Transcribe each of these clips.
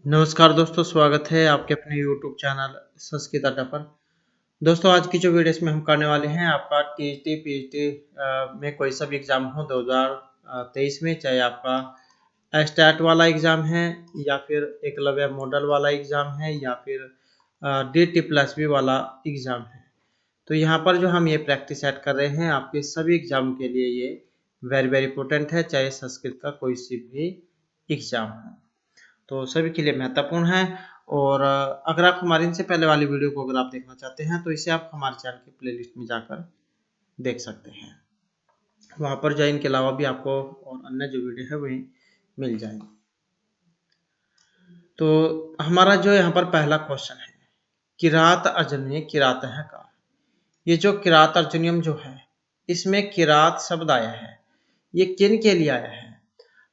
नमस्कार दोस्तों, स्वागत है आपके अपने YouTube चैनल संस्कृत अड्डा पर। दोस्तों, आज की जो वीडियो इसमें हम करने वाले हैं आपका टीईटी पीजीटी में कोई सा भी एग्ज़ाम हो 2023 में, चाहे आपका स्टैट वाला एग्ज़ाम है या फिर एकलव्य मॉडल वाला एग्ज़ाम है या फिर DT+B वाला एग्ज़ाम है। तो यहाँ पर जो हम ये प्रैक्टिस सेट कर रहे हैं आपके सभी एग्ज़ाम के लिए ये वेरी वेरी इंपॉर्टेंट है, चाहे संस्कृत का कोई सी भी एग्ज़ाम हो। तो सभी के लिए महत्वपूर्ण है। और अगर आप हमारी इनसे पहले वाली वीडियो को अगर आप देखना चाहते हैं तो इसे आप हमारे चैनल की प्लेलिस्ट में जाकर देख सकते हैं। वहाँ पर जो इनके अलावा भी आपको और अन्य जो वीडियो है वही मिल जाएंगे। तो हमारा जो यहाँ पर पहला क्वेश्चन है, किरात अर्जुनीय किरात है का। ये जो किरात अर्जुनियम जो है इसमें किरात शब्द आया है, ये किन के लिए आया है।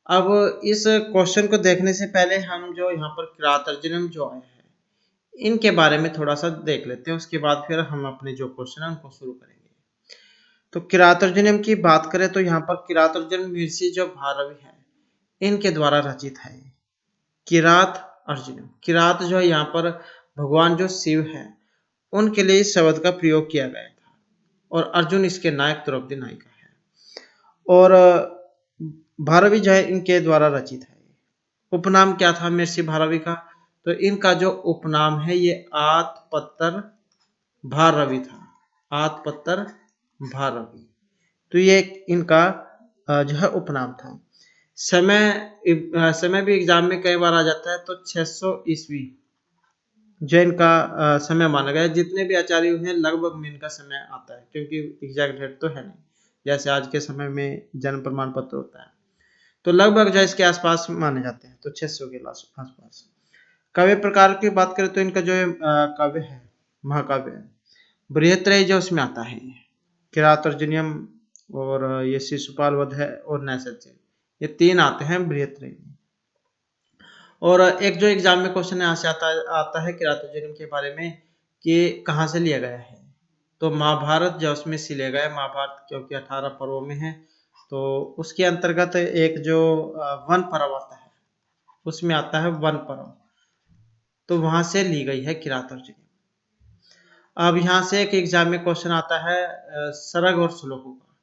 अब इस क्वेश्चन को देखने से पहले हम जो यहाँ पर किरात अर्जुनियम जो आया है इनके बारे में थोड़ा सा देख लेते हैं, उसके बाद फिर हम अपने जो क्वेश्चन है उनको शुरू करेंगे। तो किरात अर्जुनियम की बात करें तो यहाँ पर किरात अर्जुनियम महर्षि जो भारवी है इनके द्वारा रचित है। किरात अर्जुनियम, किरात जो है यहाँ पर भगवान जो शिव है उनके लिए इस शब्द का प्रयोग किया गया था और अर्जुन इसके नायक द्रौपदी नायिका है। और भारवी जो है इनके द्वारा रचित है। उपनाम क्या था महर्षि भारवी का, तो इनका जो उपनाम है ये आतपत्तर भारवी था। आतपत्तर भारवी, तो ये इनका जो है उपनाम था। समय भी एग्जाम में कई बार आ जाता है, तो 600 ईस्वी जो इनका समय माना गया है। जितने भी आचार्य हैं लगभग में इनका समय आता है, क्योंकि एग्जैक्ट डेट तो है नहीं, जैसे आज के समय में जन्म प्रमाण पत्र होता है। तो लगभग जो इसके आसपास माने जाते हैं, तो 600 के आसपास। काव्य प्रकार की बात करें तो इनका जो काव्य है महाकाव्य है, बृहत्त्रयी जो उसमें आता है, किरात अर्जुनियम और ये शिशुपाल वध है और नैषधीय, ये तीन आते हैं बृहत्त्रयी में। और एक जो एग्जाम में क्वेश्चन यहाँ से आता है किरात अर्जुनियम के बारे में कि कहाँ से लिया गया है, तो महाभारत जो उसमें से लिया गया है। महाभारत क्योंकि 18 पर्वों में है, तो उसके अंतर्गत एक जो वन पर्व आता है उसमें आता है वन पर्व, तो वहां से ली गई है किरात अर्जुनियम। अब यहाँ से एक एग्जाम में क्वेश्चन आता है सरग और श्लोकों का।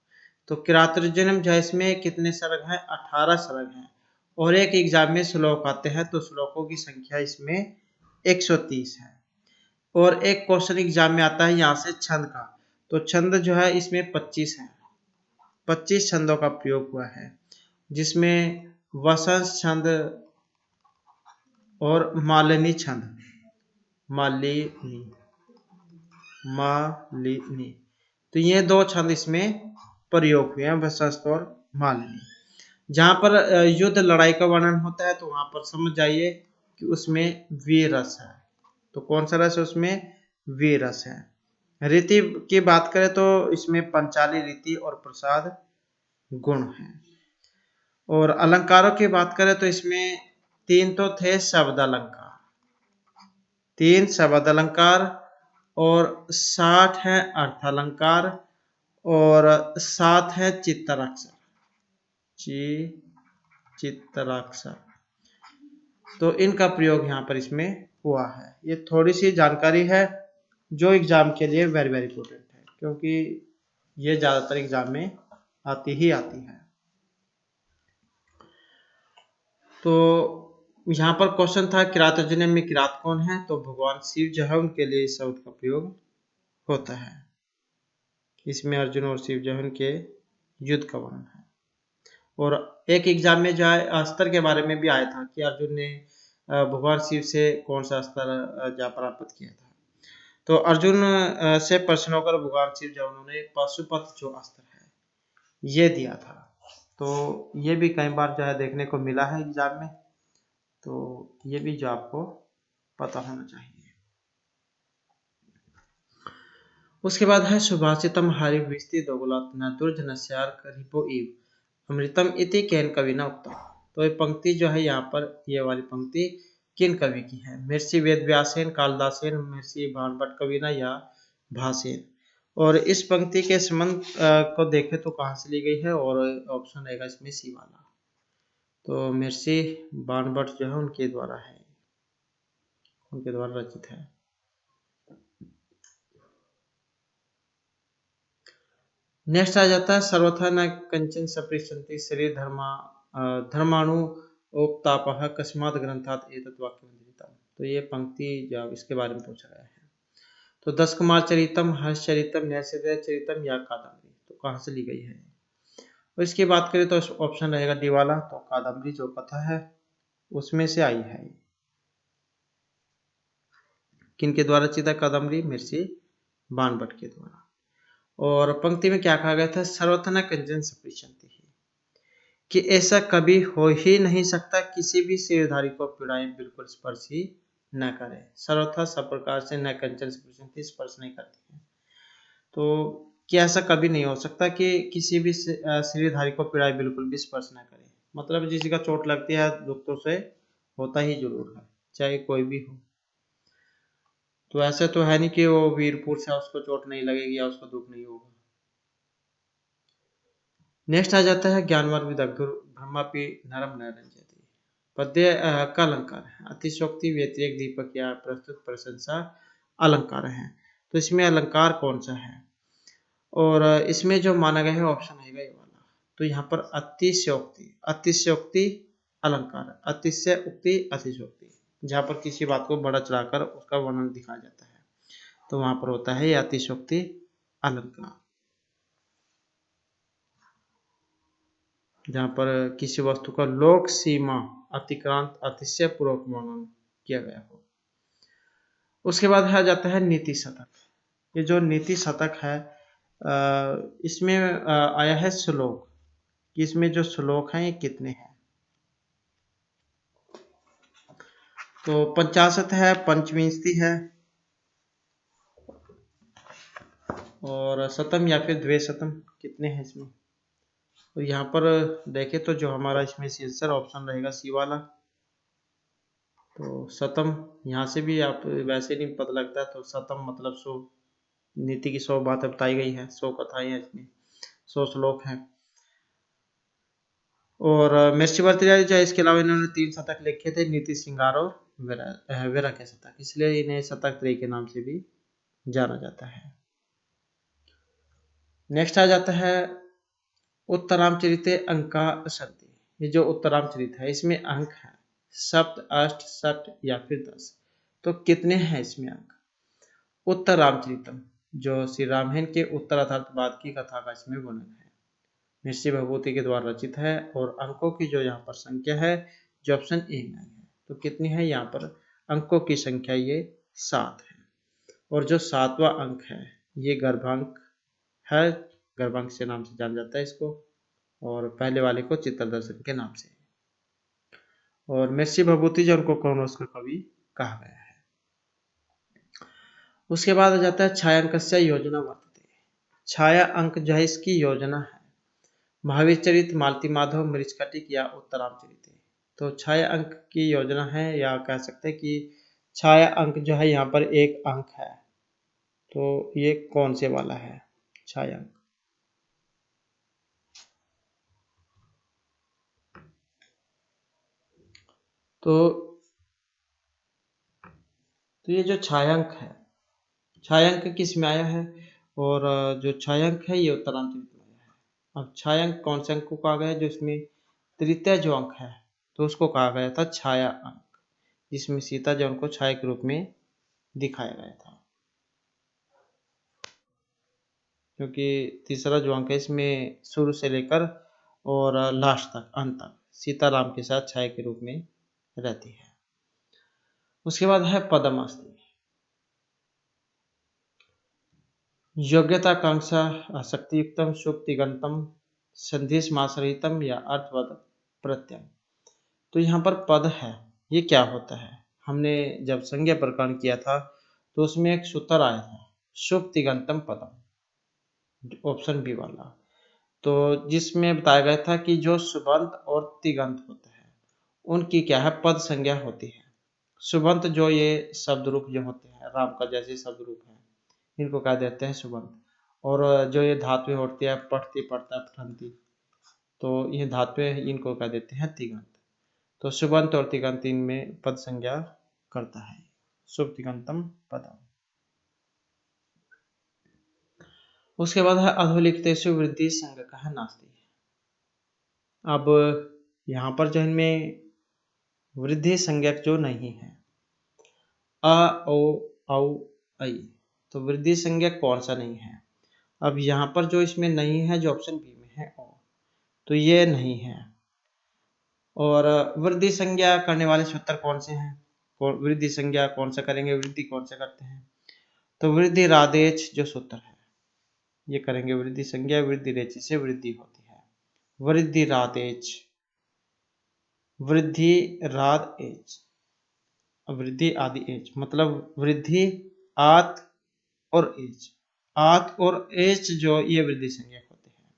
तो किरात अर्जुनियम जो है इसमें कितने सरग हैं, 18 सरग हैं। और एक एग्जाम में श्लोक आते हैं, तो श्लोकों की संख्या इसमें 130 है। और एक क्वेश्चन एग्जाम में आता है यहाँ से छंद का, तो छंद जो है इसमें 25 है। 25 छंदों का प्रयोग हुआ है, जिसमें वसंत छंद और मालिनी छंद, मालिनी मालिनी, तो ये दो छंद इसमें प्रयोग हुए हैं, वसंत और मालिनी। जहां पर युद्ध लड़ाई का वर्णन होता है तो वहां पर समझ जाइए कि उसमें वीर रस है। तो कौन सा रस है उसमें, वीर रस है। रीति की बात करें तो इसमें पंचाली रीति और प्रसाद गुण है। और अलंकारों की बात करें तो इसमें तीन तो थे शब्द अलंकार, 3 शब्द अलंकार, और 60 है अर्थ अलंकार, और 7 है चित्तराक्षर, चित्तराक्षर। तो इनका प्रयोग यहाँ पर इसमें हुआ है। ये थोड़ी सी जानकारी है जो एग्जाम के लिए वेरी वेरी इंपॉर्टेंट है, क्योंकि ये ज्यादातर एग्जाम में आती ही आती है। तो यहाँ पर क्वेश्चन था किरात अर्जुनियम में किरात कौन है, तो भगवान शिव जो है उनके लिए इस शब्द का प्रयोग होता है। इसमें अर्जुन और शिव जो है उनके युद्ध का वर्णन है। और एक एग्जाम में जो है अस्त्र के बारे में भी आया था कि अर्जुन ने भगवान शिव से कौन सा अस्त्र जा प्राप्त किया था। तो अर्जुन से प्रश्न होकर भगवान शिव जो उन्होंने पाशुपत जो अस्त्र है ये दिया था। तो ये भी कई बार जो है देखने को मिला है एग्जाम में, तो ये भी जो आपको पता होना चाहिए। उसके बाद है सुभाषितम हरिविस्ति दोगुलात न दुर्जनस्यार करिपो इव अमृतम इति केन कवि न उक्ता। तो ये पंक्ति जो है यहाँ पर ये वाली पंक्ति किन कवि की है, महर्षि वेदव्यासेन, कालिदासेन, महर्षि भाणभट्ट कविना या भासेन। और इस पंक्ति के संबंध को देखें तो कहाँ से ली गई है, और ऑप्शन रहेगा इसमें सी वाला। तो महर्षि भाणभट्ट जो है उनके द्वारा है। उनके द्वारा रचित है। नेक्स्ट आ जाता है सर्वथा न कंचन सपृच्छन्ति शरीर धर्माणु ओक्तापः कस्मात् ग्रंथात् एतत् वाक्यमधीतम्। तो ये पंक्ति जब इसके बारे में पूछा गया है। तो 10 कुमार चरितम, हर्ष चरितम, नैषधीय चरितम या कादम्बरी, तो कहाँ से ली गई है। और इसकी बात करें तो ऑप्शन रहेगा डी वाला, तो कादम्बरी जो कथा है उसमें से आई है। किनके द्वारा रचित है कादम्बरी, महर्षि बाणभट्ट के द्वारा। और पंक्ति में क्या कहा गया था, सर्वथा न कंचन सपृच्छन्ति, कि ऐसा कभी हो ही नहीं सकता किसी भी शरीरधारी को पीड़ाएं बिल्कुल स्पर्श ही न करे। सर्वथा सब प्रकार से न कंचन सपृच्छन्ति, स्पर्श नहीं करती है। तो क्या ऐसा कभी नहीं हो सकता कि किसी भी शरीरधारी को पीड़ाएं बिल्कुल भी स्पर्श न करे, मतलब किसी का चोट लगती है दुख तो से होता ही जरूर है, चाहे कोई भी हो। तो ऐसे तो है नहीं कि वो वीर पुरुष है उसको चोट नहीं लगेगी या उसको दुख नहीं होगा। नेक्स्ट आ जाता है ज्ञानवान विदग्धुर ब्रह्मापि नरम न रंजति। पद्य का अलंकार है, अतिशोक्ति व्यतिरेक दीपक या प्रस्तुत प्रशंसा अलंकार है। तो इसमें अलंकार कौन सा है, और इसमें जो माना गया है ऑप्शन है ये वाला। तो यहाँ पर अतिशयोक्ति, अतिशयोक्ति अलंकार, अतिशय उक्ति अतिशयोक्ति, जहाँ पर किसी बात को बड़ा चढ़ाकर उसका वर्णन दिखाया जाता है, तो वहां पर होता है ये अतिशयोक्ति अलंकार, जहाँ पर किसी वस्तु का लोक सीमा अतिक्रांत अतिशय पूर्वक वर्णन किया गया हो। उसके बाद आ जाता है नीति शतक। ये जो नीति शतक है इसमें आया है श्लोक, इसमें जो श्लोक हैं ये कितने हैं। तो 50 है, 55 है, और शतम या फिर द्विशतम, कितने हैं इसमें। तो यहाँ पर देखें तो जो हमारा इसमें आंसर ऑप्शन रहेगा सी वाला। तो शतम, यहाँ से भी आप वैसे नहीं पता लगता है, तो शतम मतलब 100, नीति की 100 बातें बताई गई है, 100 कथाएं हैं इसमें, 100 श्लोक हैं। और महर्षि भर्तृहरि इसके अलावा इन्होंने 3 शतक लिखे थे, नीति श्रृंगार और वीरा के शतक, इसलिए इन्हें शतक त्रयी के नाम से भी जाना जाता है। नेक्स्ट आ जाता है उत्तरामचरिते अंका संति। ये जो उत्तरामचरित है इसमें अंक है सप्त, अष्ट, षट या फिर 10। तो कितने हैं इसमें अंक। उत्तर रामचरितम जो श्री रामायण के उत्तरार्ध बाद की कथा का इसमें वर्णन है, महर्षि भगवती के द्वारा रचित है। और अंकों की जो यहाँ पर संख्या है जो ऑप्शन ए में है, तो कितनी है यहाँ पर अंकों की संख्या, ये 7 है। और जो 7वां अंक है ये गर्भांक है, गर्भांक से नाम से जाना जाता है इसको, और पहले वाले को चित्रदर्शन के नाम से। और महर्षि भगवती जो उनको कौनस का कवि कहा गया है। उसके बाद आ जाता है छायांकस्य योजना वर्तते। छाया अंक जो है इसकी योजना है महावीर चरित, मालती माधव, मृच्छकटिक या उत्तरामचरित। तो छाया अंक की योजना है, या कह सकते हैं कि छाया अंक जो है यहाँ पर एक अंक है, तो ये कौन से वाला है छाया अंक। तो ये जो छायांक है, छायांक किस में आया है, और जो छायांक है ये उत्तरांचरित में आया है। अब छायांक कौन से अंक को कहा गया है, जो इसमें तृतीय जो अंक है तो उसको कहा गया था छाया अंक, जिसमें सीता जो उनको छाया के रूप में दिखाया गया था। क्योंकि तीसरा जो अंक है इसमें शुरू से लेकर और लास्ट तक, अंत तक सीताराम के साथ छाया के रूप में रहती है। उसके बाद है पदमास्ति। योग्यताकांक्षा शक्तियुक्तम सुप्तिगंतम संधिसमाश्रितम या अर्थवद प्रत्यय। तो यहाँ पर पद है, ये क्या होता है। हमने जब संज्ञा प्रकरण किया था तो उसमें एक सूत्र आया था सुप्तिगंतम पदम, ऑप्शन बी वाला। तो जिसमें बताया गया था कि जो सुबंत और तिगंत होते हैं उनकी क्या है पद संज्ञा होती है। सुबंत जो ये शब्द रूप जो होते हैं राम का जैसे शब्द रूप है इनको कह देते हैं सुबंत। और जो ये धातुएं होती है पठती, पढ़ता, पठंती, तो ये धातुएं इनको कह देते हैं तिगंत। तो सुबंत और तिगंत इनमें पद संज्ञा करता है। शुभ तिङन्तं पदम्। उसके बाद है अधोलिखितेषु वृद्धि संज्ञकः नास्ति। अब यहाँ पर जो इनमें वृद्धि संज्ञक जो नहीं है, अ, ओ, औ, ऐ, तो वृद्धि संज्ञक कौन सा नहीं है? अब यहाँ पर जो इसमें नहीं है, जो ऑप्शन बी में है ओ, तो ये नहीं है। और वृद्धि संज्ञा करने वाले सूत्र कौन से हैं? वृद्धि संज्ञा कौन सा करेंगे, वृद्धि कौन सा करते हैं? तो वृद्धि रादेच जो सूत्र है ये करेंगे वृद्धि संज्ञा, वृद्धि रेचि से वृद्धि होती है। वृद्धि रादेच, वृद्धि राद एच, वृद्धि आदि एच, मतलब वृद्धि आत और एच, आत और एच जो ये वृद्धि संज्ञक होते हैं।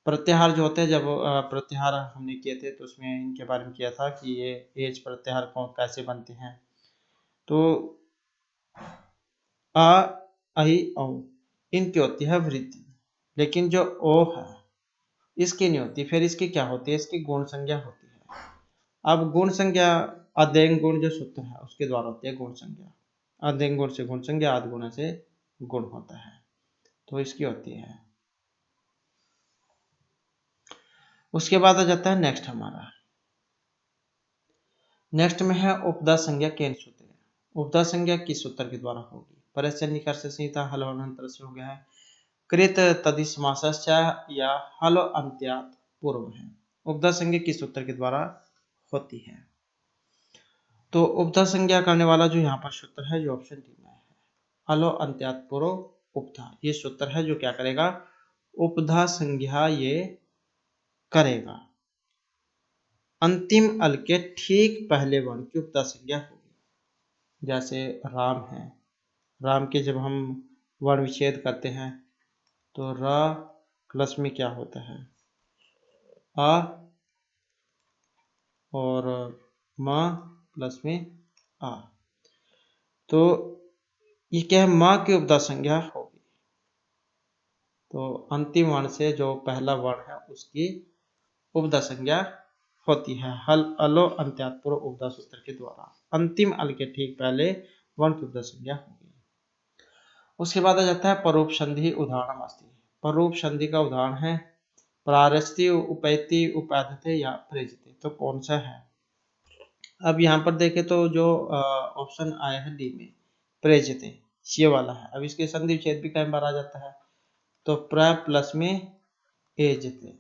प्रत्याहार जो होते हैं, जब प्रत्याहार हमने किए थे तो उसमें इनके बारे में किया था कि ये एच प्रत्याहार कौन कैसे बनते हैं। तो आ, आई, औ इनकी होती है वृद्धि, लेकिन जो ओ है इसकी नहीं होती। फिर इसकी क्या होती है? इसकी गुण संज्ञा होती है। अब गुण संज्ञा अध्ययन गुण जो सूत्र है उसके द्वारा होती है गुण संज्ञा। अध्ययन गुण से गुण संज्ञा, आदि गुण से गुण होता है, तो इसकी होती है। उसके बाद आ जाता है नेक्स्ट हमारा, नेक्स्ट में है उपदा संज्ञा केन सूत्र। उपदा संज्ञा किस सूत्र के द्वारा होगी? परस्य निकर्ष संहिता हल अनंतर से हो गया है। कृत तदि समासश्च या हल अंत्यात पूर्व है। उपदा संज्ञा किस सूत्र के द्वारा होती है? तो उपधा संज्ञा करने वाला जो यहाँ पर सूत्र है जो ऑप्शन डी में है, हलो अंत्यात पूर्व उपधा, ये सूत्र है जो क्या करेगा? उपधा संज्ञा ये करेगा। अंतिम अल के ठीक पहले वर्ण की उपधा संज्ञा होगी। जैसे राम है, राम के जब हम वर्ण विच्छेद करते हैं तो र प्लस में क्या होता है? आ, और म प्लस में आ, तो ये क्या है? माँ की उपधा संज्ञा होगी। तो अंतिम वर्ण से जो पहला वर्ण है उसकी उपधा संज्ञा होती है हल अलो अंत्यात पूर्व उपधा सूत्र के द्वारा। अंतिम अल के ठीक पहले वर्ण की उपधा संज्ञा होगी। उसके बाद आ जाता है परोप संधि उदाहरण अस्ति। परोप संधि का उदाहरण है प्रारस्ति, उपैति, उपाधते या प्रेजते। तो कौन सा है? अब यहाँ पर देखें तो जो ऑप्शन आया है डी में प्रेजते, ये वाला है। अब इसके संधि विच्छेद भी कई बार आ जाता है, तो प्र प्लस में एजते,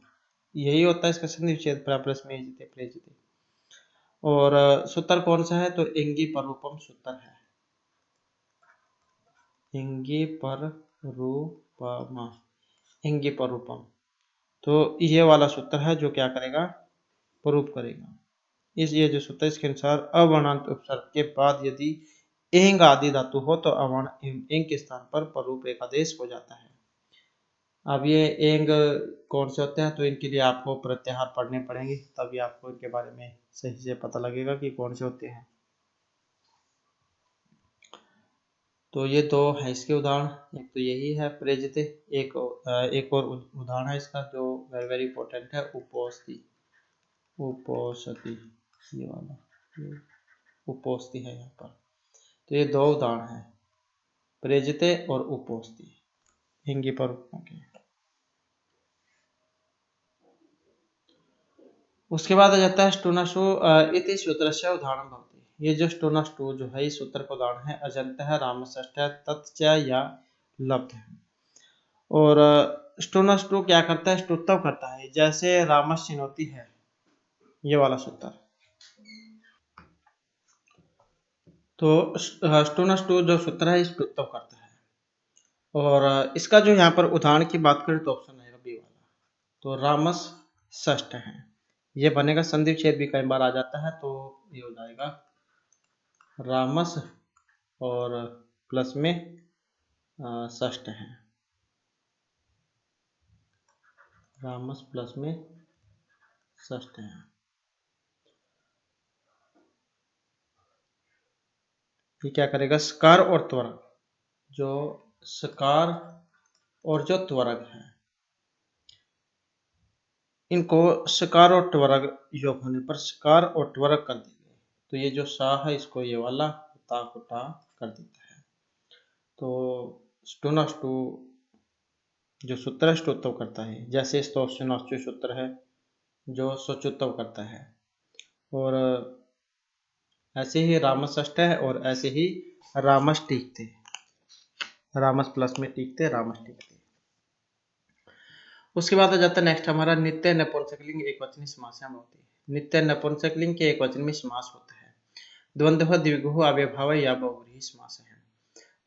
यही होता है इसका संधि विच्छेद, प्र प्लस में एजते प्रेजते। और सूत्र कौन सा है? तो इंगी परूपम सूत्र है, इंगी पर रूपम, इंगी परूपम। तो ये वाला सूत्र है जो क्या करेगा? प्रूफ करेगा। इस ये जो सूत्र इसके अनुसार अवर्णांत उपसर्ग के बाद यदि एंग आदि धातु हो तो अवर्ण एंग के स्थान पर परूप एक आदेश हो जाता है। अब ये एंग कौन से होते हैं? तो इनके लिए आपको प्रत्याहार पढ़ने पड़ेंगे, तभी आपको इनके बारे में सही से पता लगेगा कि कौन से होते हैं। तो ये दो है इसके उदाहरण, एक तो यही है प्रेजते, एक और उदाहरण है इसका जो वेरी वेरी इंपॉर्टेंट है, उपोस्ति, उपोषति, ये वाला ये उपोस्ति है यहाँ पर। तो ये दो उदाहरण है, प्रेजते और उपोस्ति, हिंगी पर के। उसके बाद आ जाता है स्टोनाशु इति सूत्रस्य उदाहरण भवति। ये जो स्टोनाशु जो है इस सूत्र का उदाहरण है अजंतः, रामषष्ठः, तच्च या लब्ध है। और स्टोनाशु क्या करता है? स्तुत्व करता है, जैसे रामश्चिनोति है ये वाला सूत्र। तो स्टोनाशु जो सूत्र है स्तुत्व करता है। और इसका जो यहाँ पर उदाहरण की बात करें तो ऑप्शन आएगा बी वाला, तो रामस षष्ठ है, ये बनेगा। संधि विच्छेद भी कई बार आ जाता है, तो ये हो जाएगा रामस और प्लस में षष्ठ है, रामस प्लस में षष्ठ है। ये क्या करेगा? सकार और त्वरक, जो सकार और जो त्वरक है इनको सकार और त्वरक योग होने पर सकार और त्वरक कर देंगे। तो ये जो सा है इसको ये वाला, ता को टा कर देता है। तो स्टोनास्टो जो सूत्र है स्टोत्तव करता है, जैसे स्टोनास्टो सूत्र है जो सचुत्तव करता है, और ऐसे ही रामस षष्ठ है, और ऐसे ही रामस टीकते, रामस प्लस में टीकते, रामस टीकते। उसके बाद आ जाता है नेक्स्ट हमारा नित्य नपुंसकलिंग एकवचनी समासयाम होती है। नित्य नपुंसकलिंग के एकवचन में समास होता है। द्वंद्व द्विगुः अव्ययभाव या बहुव्रीहि समास है।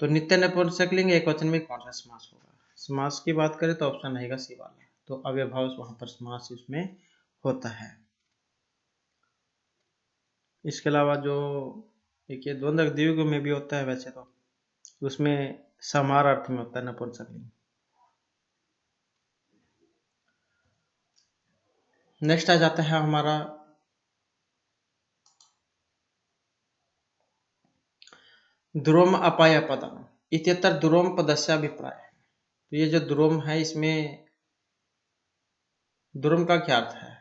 तो नित्य नपुंसकलिंग एकवचन में कौन सा समास होगा? समास की बात करें तो ऑप्शन रहेगा सी वाला, तो अव्ययभाव वहां पर समास इसमें होता है। इसके अलावा जो देखिए द्वंद्व द्विगु में भी होता है, वैसे तो उसमें समार अर्थ में होता है नपुंसकलिंग। नेक्स्ट आ जाता है हमारा द्रोम अपाय पदम इत्यत्र द्रोम पदस्य अभिप्राय है। तो ये जो द्रोम है, इसमें द्रोम का क्या अर्थ है?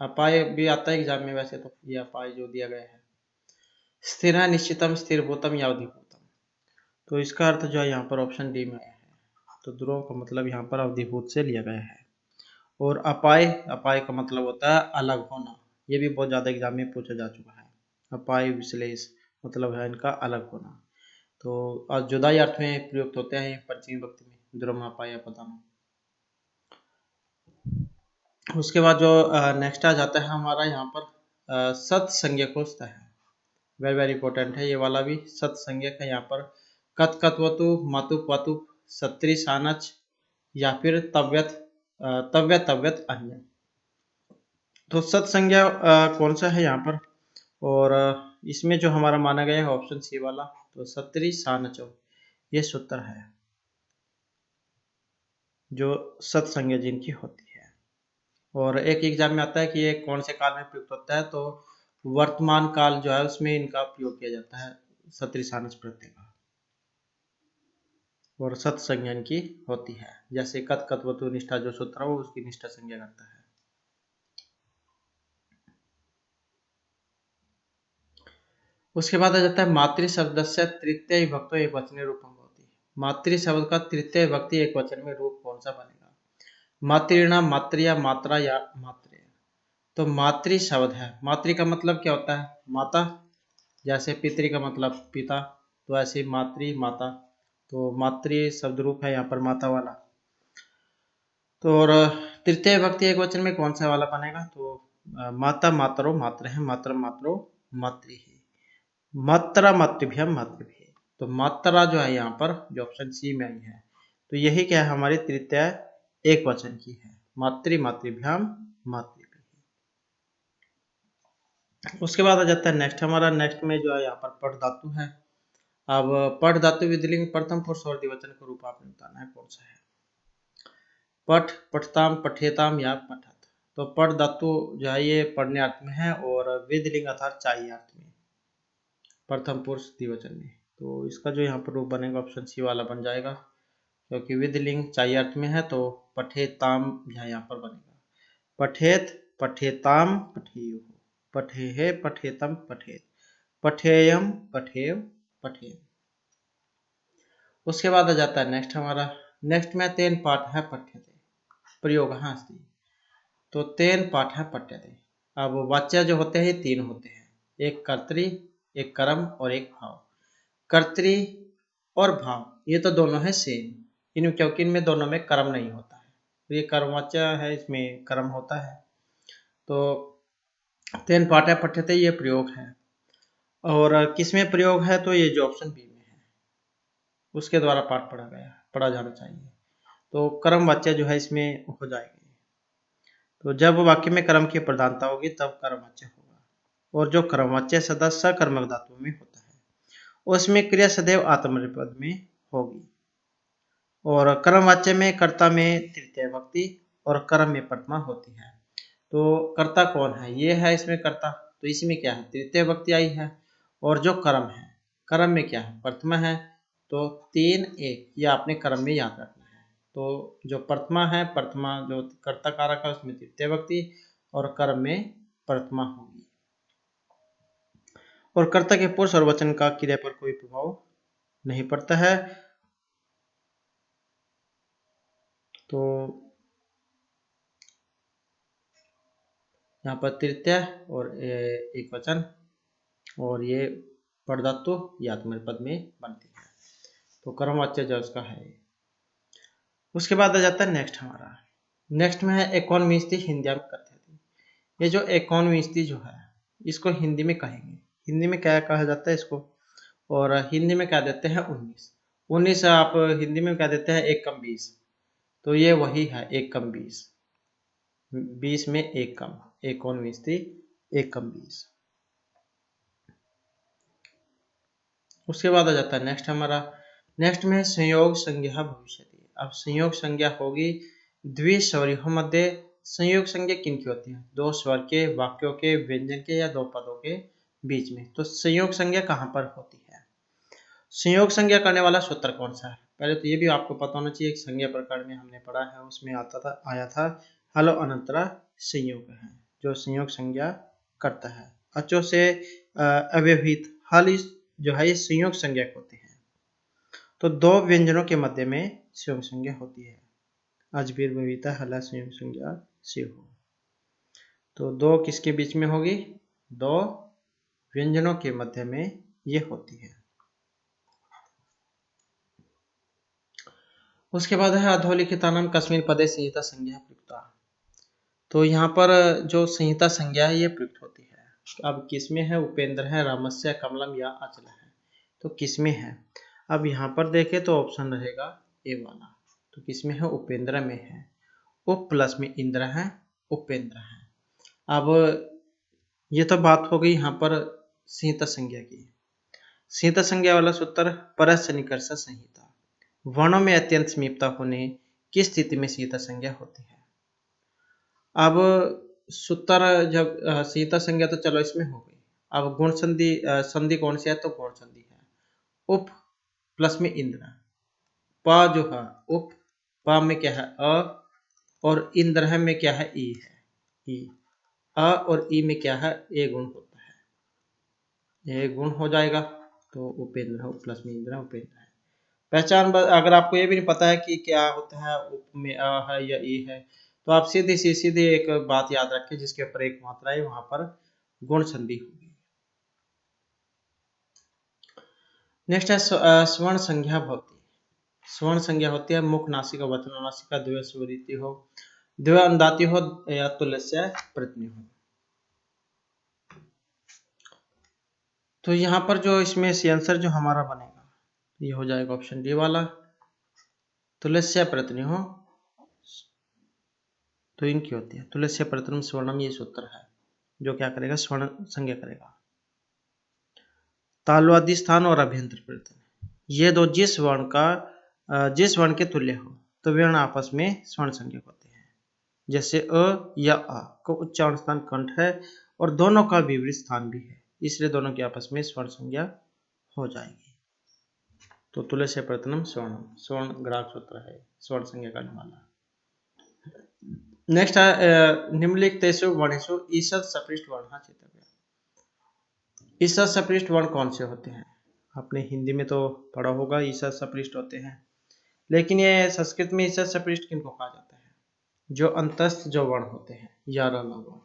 अपाय भी आता है एग्जाम में, वैसे तो ये अपाय जो दिया गया है स्थिर निश्चितम स्थिरभूतम या अवधिभूतम, तो इसका अर्थ जो है यहाँ पर ऑप्शन डी में आया है। तो द्रोम का मतलब यहाँ पर अवधिभूत से लिया गया है। और अपाय, अपाय का मतलब होता है अलग होना, ये भी बहुत ज्यादा एग्जाम में पूछा जा चुका है। अपाय विश्लेष मतलब है इनका अलग होना। तो जुदाई अर्थ में प्रयुक्त होते हैं पंचमी विभक्ति में, द्रोम अपाय पदम। उसके बाद जो नेक्स्ट आ जाता है हमारा यहाँ पर सत्संज्ञक है, वेरी वेरी इंपॉर्टेंट है ये वाला भी। सत्संज्ञक है यहाँ पर कत कतवतु मतुप वतुप सत्री सानच या फिर तव्यत तव्य तव्यत अन्य। तो सत्संज्ञा कौन सा है यहाँ पर, और इसमें जो हमारा माना गया है ऑप्शन सी वाला, तो सत्री सानचो ये सूत्र है जो सत्संज्ञा जिनकी होती है। और एक एग्जाम में आता है कि ये कौन से काल में प्रयुक्त होता है, तो वर्तमान काल जो है उसमें इनका प्रयोग किया जाता है सत्रिसानस प्रत्यय का, और सत संज्ञा की होती है। जैसे कत कतवतु निष्ठा जो सूत्र है वो उसकी निष्ठा संज्ञा करता है। उसके बाद आ जाता है मातृ शब्द से तृतीय विभक्तो एक वचन रूपम होती है। मातृ शब्द का तृतीय विभक्ति एक वचन में रूप कौन सा बनेगा? मातृणा, मातृया, मात्रा या मातृ। तो मातृ शब्द है, मातृ का मतलब क्या होता है? माता। जैसे पितृ का मतलब पिता, तो ऐसे मातृ माता, तो मातृ शब्द रूप है यहाँ पर माता वाला। तो और तृतीय विभक्ति एक वचन में कौन सा वाला बनेगा? तो माता मातरो मात्र है, मात्र मात्रो मातृ है, मात्रा मातृभ्यम मातृभ्य। तो मात्रा जो है यहाँ पर जो ऑप्शन सी में आई है, तो यही क्या है हमारी तृतीय एक वचन की है, मातृ मातृभ्याम मातृभ्य। उसके बाद आ जाता है नेक्स्ट हमारा, नेक्स्ट में जो है यहाँ पर पठ धातु है। अब पठ धातु विधिलिंग प्रथम पुरुष और द्विवचन का रूप आपने बताना है कौन सा है। पठ, पठताम, पठेताम या पठत। तो पठ धातु जो है ये पढ़ने अर्थ में है, और विधिलिंग अर्थात चाहिए अर्थ में, प्रथम पुरुष द्विवचन में। तो इसका जो यहाँ पर रूप बनेगा ऑप्शन सी वाला बन जाएगा, क्योंकि विधिलिंग चाहिए अर्थ में है, तो पठेताम यहाँ पर बनेगा। पठेत, पठेताम, पठेयु, पठेहे, पठेतम, पठेत, पठेयम, पठेव, पठेम। उसके बाद आ जाता है नेक्स्ट हमारा, नेक्स्ट में तेन पाठ है पठ्यते प्रयोग अस्ति। तो तेन पाठ है पठ्यते। अब वाच्य जो होते हैं तीन होते हैं, एक कर्तरी, एक कर्म और एक भाव। कर्तरी और भाव ये तो दोनों है सेम, इन क्योंकि इनमें दोनों में कर्म नहीं होता है, तो ये कर्मवाच्य है, इसमें कर्म होता है। तो तेन पाठ है पठ्यते ये प्रयोग है, और किसमें प्रयोग है? तो ये जो ऑप्शन बी में है उसके द्वारा पाठ पढ़ा जाना चाहिए। तो कर्म वाच्य जो है इसमें हो जाएगी। तो जब वाक्य में कर्म की प्रधानता होगी तब कर्म वाच्य होगा, और जो कर्म वाच्य सदा सकर्मक धातु में होता है उसमें क्रिया सदैव आत्मनेपद में होगी। और कर्म वाच्य में कर्ता में तृतीय विभक्ति और कर्म में प्रथमा होती है। तो कर्ता कौन है? ये है इसमें कर्ता, तो इसमें क्या है? तृतीय विभक्ति आई है। और जो कर्म है, कर्म में क्या है? प्रथमा है। तो 3 1 ये आपने कर्म में याद रखना है। तो जो प्रथमा है, प्रथमा जो कर्ता कारक है उसमें तृतीय विभक्ति और कर्म में प्रथमा होगी। और कर्ता के पुरुष और वचन का क्रिया पर कोई प्रभाव नहीं पड़ता है। तो यहाँ पर तृतीय और एक वचन और ये परधातु या आत्मनेपद में बनती है, तो कर्मवाच्य जो उसका है। उसके बाद आ जाता है नेक्स्ट हमारा, नेक्स्ट में है एकोनविंशति हिंदी में कथ्यते। ये जो एकोनविंशति जो है इसको हिंदी में कहेंगे, हिंदी में क्या कहा जाता है इसको, और हिंदी में क्या देते हैं 19। 19 आप हिंदी में क्या देते हैं 1 कम 20, तो ये वही है 1 कम 20, 20 में 1 कम, एकोनविंशति 1 कम 20। उसके बाद आ जाता है नेक्स्ट हमारा, नेक्स्ट में संयोग संज्ञा भविष्यति। अब संयोग संज्ञा होगी द्विस्वरियों मध्य। संयोग संज्ञा किन की होती है, दो स्वर के, वाक्यों के, व्यंजन के या दो पदों के बीच में। तो संयोग संज्ञा कहाँ पर होती है, संयोग संज्ञा करने वाला सूत्र कौन सा है, पहले तो ये भी आपको पता होना चाहिए। एक संज्ञा प्रकार में हमने पढ़ा है, उसमें आया था हलो अनंतरा संयोग है, जो संयोग संज्ञा करता है। अचो से अव्यवहित हल जो है ये संयोग संज्ञक होते हैं। तो दो व्यंजनों के मध्य में संयोग संज्ञा होती है, अजबीर भविता हला संयोग संज्ञा शिव हो। तो दो किसके बीच में होगी, दो व्यंजनों के मध्य में ये होती है। उसके बाद है अधोलिखितानाम कस्मिन् पदे संहिता संज्ञा प्रयुक्ता। तो यहाँ पर जो संहिता संज्ञा है ये प्रयुक्त होती है। अब किसमें है, उपेंद्र है, रामस्य, कमलम या अचल है, तो किसमें है। अब यहाँ पर देखें तो ऑप्शन रहेगा ए वाला, तो किसमें है, उपेंद्र में है। उप प्लस में इंद्र है, उपेंद्र है। अब ये तो बात हो गई यहाँ पर संहिता संज्ञा की। संहिता संज्ञा वाला सूत्र परस्य निकर्ष संहिता। वर्णों में अत्यंत समीपता होने की स्थिति में संहिता संज्ञा होती है। अब सूत्र जब संहिता संज्ञा तो चलो इसमें हो गई। अब गुण संधि संधि कौन सी है, तो गुण संधि है। उप प्लस में इंद्र, प जो है उप, प में क्या है अ, और इंद्र में क्या है ई है, ई। अ और ई में क्या है, ए गुण होता है, ए गुण हो जाएगा। तो उपेंद्र उप प्लस में इंद्र उपेंद्र है। पहचान अगर आपको ये भी नहीं पता है कि क्या होता है, उप में अ है या ई है, तो आप सीधी एक बात याद रखें, जिसके ऊपर एक मात्रा है वहां पर गुण संधि होगी। नेक्स्ट है स्वर्ण संज्ञा भवती। स्वर्ण संज्ञा होती है मुख नासिका वचन नासिका द्वय स्वरिति हो, द्वय अनुदाती हो या तुल्य प्रतिनि हो। तो यहाँ पर जो इसमें से आंसर जो हमारा बनेगा ये हो जाएगा ऑप्शन डी वाला, तुल्य प्रतिनि हो। तो इनकी होती है तुल्य प्रथम स्वर्णम, ये सूत्र है जो क्या करेगा, स्वर्ण संज्ञा करेगा। तालवादी स्थान और अभ्यंतर परिवर्तन, ये दो जिस वर्ण के तुल्य हो तो वर्ण आपस में स्वर्ण संज्ञक होते हैं। जैसे अ या आ को उच्चारण स्थान कंठ है और दोनों का विपरीत स्थान भी है, इसलिए दोनों की आपस में स्वर्ण संज्ञा हो जाएगी। तो तुल्य प्रथम स्वर्ण, स्वर्ण ग्राहक सूत्र है, स्वर्ण संज्ञा करने वाला। नेक्स्ट है निम्नलिखितेषु वर्णेषु ईसद सपृष्ठ वर्ण चेतव्य। ईसद सपृष्ठ वर्ण कौन से होते हैं, आपने हिंदी में तो पढ़ा होगा ईसद सपृष्ठ होते हैं, लेकिन ये संस्कृत में ईसद सपृष्ठ किनको कहा जाता है, जो अंतस्थ जो वर्ण होते हैं या वर्ण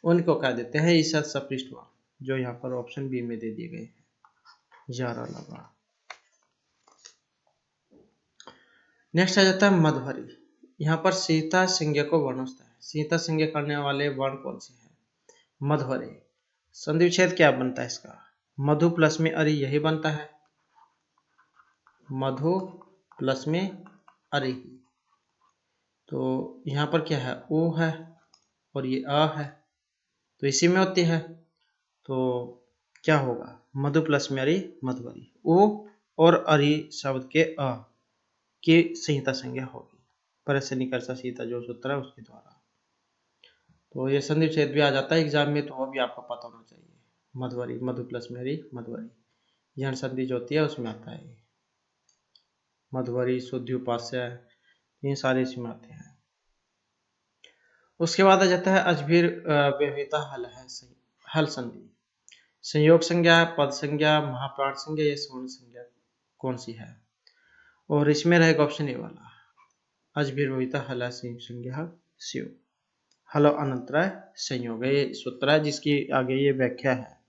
उनको कह देते हैं ईसद सपृष्ठ वर्ण, जो यहाँ पर ऑप्शन बी में दे दिए गए हैं, यारा वर्ण। नेक्स्ट आ जाता है मध्वरी। यहाँ पर सीता संज्ञा को वर्ण होता है, सीता संज्ञा करने वाले वर्ण कौन से हैं, मध्वरी। संधि विच्छेद क्या बनता है इसका, मधु प्लस में अरि, यही बनता है, मधु प्लस में अरि। तो यहाँ पर क्या है, ओ है और ये अ है, तो इसी में होती है। तो क्या होगा, मधु प्लस में अरि मधुवरी। ओ और अरि शब्द के अ की संहिता संज्ञा होगी, परस्य निकर्षा संहिता जो सूत्र है उसके द्वारा। तो ये संधि विच्छेद भी आ जाता है एग्जाम में, तो वो भी आपको पता होना चाहिए। मधुवरी, मधु प्लस में अरि मधुवरी, यह संधि जो होती है उसमें आता है। मधुवरी, शुद्धि, उपास्य, ये सारे इसमें आते हैं। उसके बाद आ जाता है अजबीर व्यवहिता हल है, हल संधि। संयोग संज्ञा, पद संज्ञा, महाप्राण संज्ञा या सवर्ण संज्ञा कौन सी है? और इसमें रहेगा ऑप्शन ए वाला, अजभिर्भविता हला संयोग संज्ञा स्यु। हलो अनंतराय संयोग है ये सूत्र है जिसकी आगे ये व्याख्या है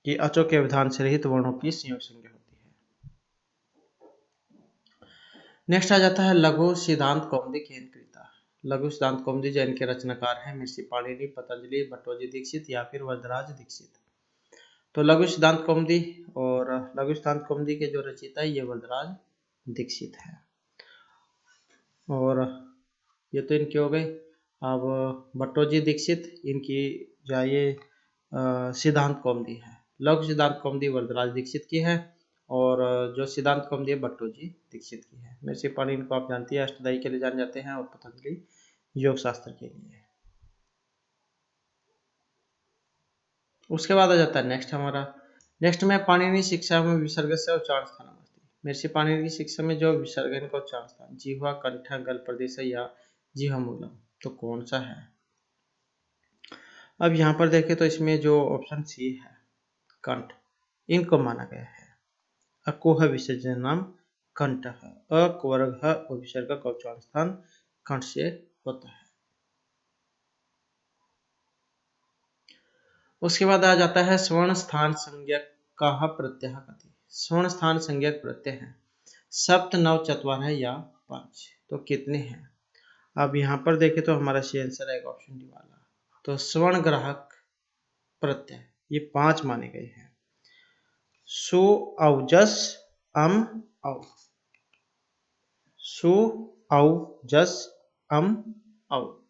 कि अचों के विधान से रहित वर्णों की संयोग संज्ञा होती है। नेक्स्ट आ जाता है लघु सिद्धांत कौमुदी के कृता। लघु सिद्धांत कौमुदी जो इनके रचनाकार हैं महर्षि पाणिनि, पतंजलि, भट्टोजी दीक्षित या फिर वरदराज दीक्षित। तो लघु सिद्धांत कौमुदी और लघु सिद्धांत कौमुदी के जो रचयिता है ये वरदराज दीक्षित है। और ये तो इनके हो गए। अब भट्टोजी दीक्षित इनकी जो ये सिद्धांत कौमुदी है, लघु सिद्धांत कौमुदी वरदराज दीक्षित की है और जो सिद्धांत कौमुदी है भट्टोजी दीक्षित की है। महर्षि पाणिनि को आप जानती है अष्टदायी के लिए जाने जाते हैं और पतंजलि योग शास्त्र के लिए। उसके बाद आ जाता है नेक्स्ट में पाणिनि शिक्षा में विसर्ग से उच्चारण स्थान। महर्षि पाणिनि की शिक्षा में जो विसर्ग है इनका उच्चारण स्थान जिह्वा, कंठ, गल प्रदेश या जिह्वामूलम, तो कौन सा है? अब यहाँ पर देखें तो इसमें जो ऑप्शन सी है कंठ, इनको माना गया है। अकोह विसर्जन नाम कंठ है, अकवर्ग है और विसर्ग का उच्चारण स्थान कंठ से होता है। उसके बाद आ जाता है स्वर्ण स्थान संज्ञक का प्रत्यय कति। स्वर्ण स्थान संज्ञक प्रत्यय है सप्त, नव, चतवार या पांच, तो कितने हैं? अब यहाँ पर देखें तो हमारा सही आंसर आएगा ऑप्शन डी वाला। तो स्वर्ण ग्राहक प्रत्यय ये 5 माने गए हैं। सु, औ, जस, अम, औ। सु, औ, जस, अम, औ।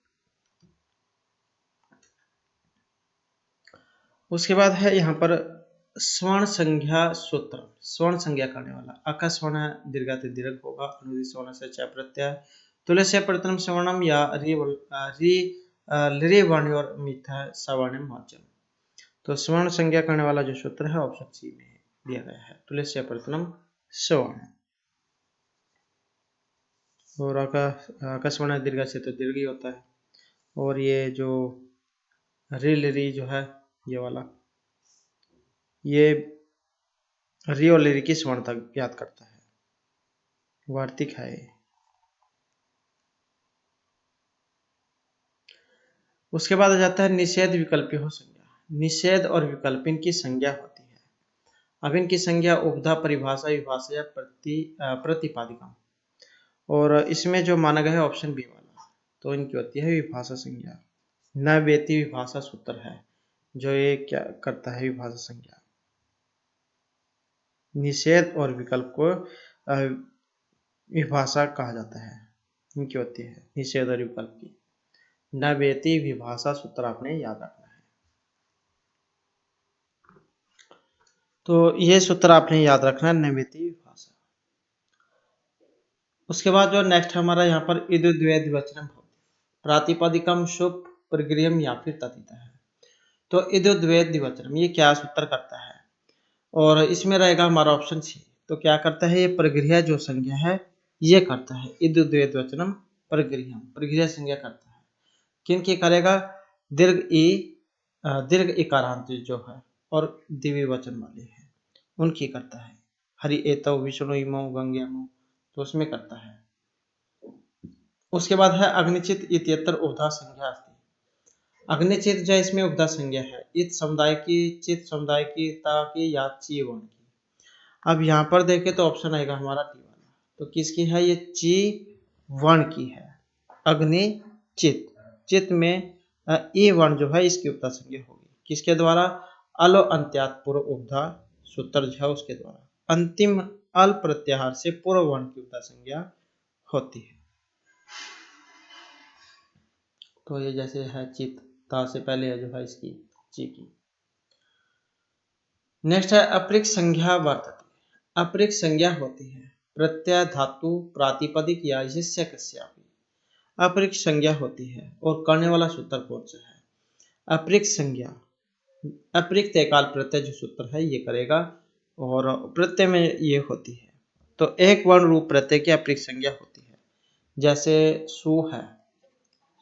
उसके बाद है यहाँ पर स्वर्ण संज्ञा सूत्र, स्वर्ण संज्ञा करने वाला अका स्वर्ण दीर्घ दीर्घ होगा, अनुदित स्वर्ण से च प्रत्यय, तुलस्य प्रथम स्वर्णम या रि वर्ण्योर मिथा सवर्णम वाच्यम। तो स्वर्ण संज्ञा करने वाला जो सूत्र है ऑप्शन सी में दिया गया है, तुलस्य प्रथम स्वर्ण। और अका स्वर्ण दीर्घ से तो दीर्घ ही होता है। और ये जो रि जो है ये वाला, ये री और लिरी की स्वर्णता याद करता है, वार्तिक है। उसके बाद आ जाता है निषेध विकल्पी हो संज्ञा। निषेध और विकल्प इनकी संज्ञा होती है। अब इनकी संज्ञा उपधा, परिभाषा, विभाषा या प्रतिपादिका, और इसमें जो माना गया है ऑप्शन बी वाला, तो इनकी होती है विभाषा संज्ञा। न वेती विभाषा सूत्र है जो ये क्या करता है, विभाषा संज्ञा। निषेध और विकल्प को विभाषा कहा जाता है, इनकी होती है निषेध और विकल्प की। न वेती विभाषा सूत्र आपने याद रखना है। तो ये सूत्र आपने याद रखना है, न वेती विभाषा। उसके बाद जो नेक्स्ट हमारा यहाँ पर इद द्वैध वचनम प्रातिपदिकम शुभ प्रगृहम या फिर तथिता है। तो इद द्वैध द्विवचनम ये क्या सूत्र करता है? और इसमें रहेगा हमारा ऑप्शन सी। तो क्या करता है, ये प्रगृह जो संज्ञा है ये करता है, इद द्वैध वचनम प्रगृहम, प्रगृह संज्ञा करता है। किन की करेगा? दीर्घ इकारांत जो है और द्विवचन वाले हैं उनकी करता है। हरि एतौ विष्णु इमौ गंगेमौ, तो उसमें करता है। उसके बाद है अग्निचित इत्यत्र उपधा संज्ञा अस्ति। अग्निचित जो इसमें उपधा संज्ञा है इत समुदाय की, चित समुदाय की, ता की या ची वर्ण की। अब यहाँ पर देखें तो ऑप्शन आएगा हमारा टी वाला, तो किसकी है? ये ची वर्ण की है। अग्नि चित, चित में ए वर्ण जो है इसकी उपधा संज्ञा होगी किसके द्वारा? अलो अंत्यात पूर्व उपधा सूत्र जो है उसके द्वारा। अंतिम अल प्रत्याहार से पूर्व वर्ण की उपधा संज्ञा होती है। तो ये जैसे है चित, ता से पहले है जो है इसकी ची की। नेक्स्ट है अपरिक संज्ञा वर्तते। अपरिक संज्ञा होती है प्रत्यय, धातु, प्रातिपदिक या शिष्य कस्यापि। अपरिक संज्ञा होती है और करने वाला सूत्र कौन सा है? अपरिक संज्ञा, अपरिक तयकाल प्रत्यय जो सूत्र है ये करेगा और प्रत्यय में ये होती है। तो एक वर्ण रूप प्रत्यय की अपरिक संज्ञा होती है। जैसे सु है,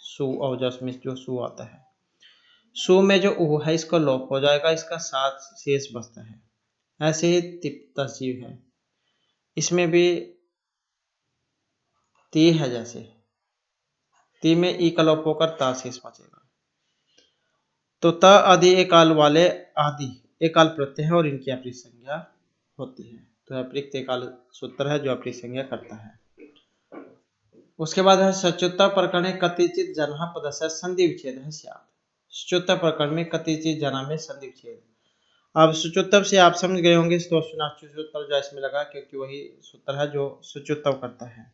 सु और जस में जो सु आता है, सु में जो ऊ है इसका लोप हो जाएगा, इसका साथ शेष बचता है। ऐसे ही तस्जीव है, इसमें भी ती है, जैसे ती में ई का लोप होकर ता शेष बचेगा। तो त आदि एकाल वाले आदि एकाल प्रत्यय है और इनकी अपनी संज्ञा होती है। तो अपरिक्त एकाल सूत्र है जो अपनी संज्ञा करता है। उसके बाद है सच्युत्तर प्रकरण कतिचित जन पदस्य संधि विच्छेद है स्यात्। सच्युत्तर प्रकरण में कतिचित जना में संधि विच्छेद। अब सुचोत्तर से आप समझ गए होंगे, तो सुचोत्तर जो इसमें लगा क्योंकि वही सूत्र है जो सुचोत्तर करता है।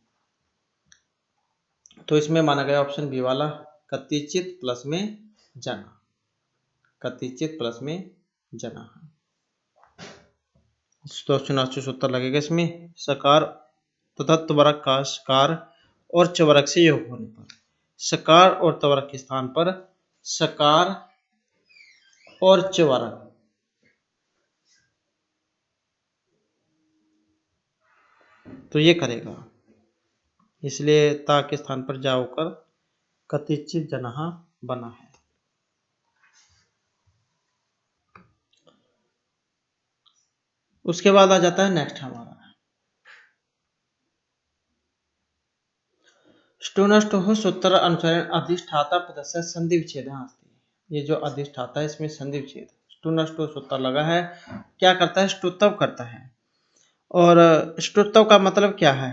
तो इसमें माना गया ऑप्शन बी वाला, कतिचित प्लस में जना, कतिचित प्लस में जना। तो सूत्र लगेगा इसमें सकार तथा त्वरक का सकार और चवरक से योग होने पर, सकार और त्वरक के स्थान पर सकार और चवरक, तो ये करेगा, इसलिए ता के स्थान पर जा होकर कतिचित जनहा बना है। उसके बाद आ जाता है नेक्स्ट हमारा स्टुनष्टुः सूत्र अनुसार अधिष्ठाता पदस्य संधि विच्छेद। ये जो अधिष्ठाता है इसमें संधि विच्छेद, स्टुनष्टु सूत्र लगा है, क्या करता है, ष्टुत्व करता है। और ष्टुत्व का मतलब क्या है,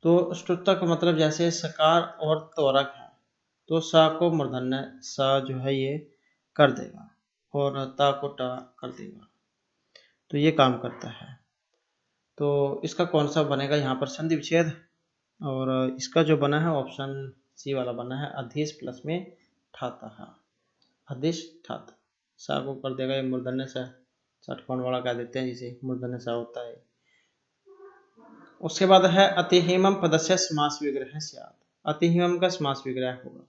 तो ष्टुत्व का मतलब जैसे सकार और त्वरक है तो सा को मूर्धन्य सा जो है ये कर देगा और ता को टा कर देगा, तो ये काम करता है। तो इसका कौन सा बनेगा यहाँ पर, संधि विच्छेद। और इसका जो बना है ऑप्शन सी वाला बना है, अधिश प्लस में ठाता, अधिष्ठाता, सा को कर देगा ये मूर्धन्य सा, षटकोण वाला कह देते हैं जिसे, मूर्धन्य सा होता है। उसके बाद है अतिहिमम पदस्य समास विग्रह स्यात्। अतिहिमम का समास विग्रह होगा,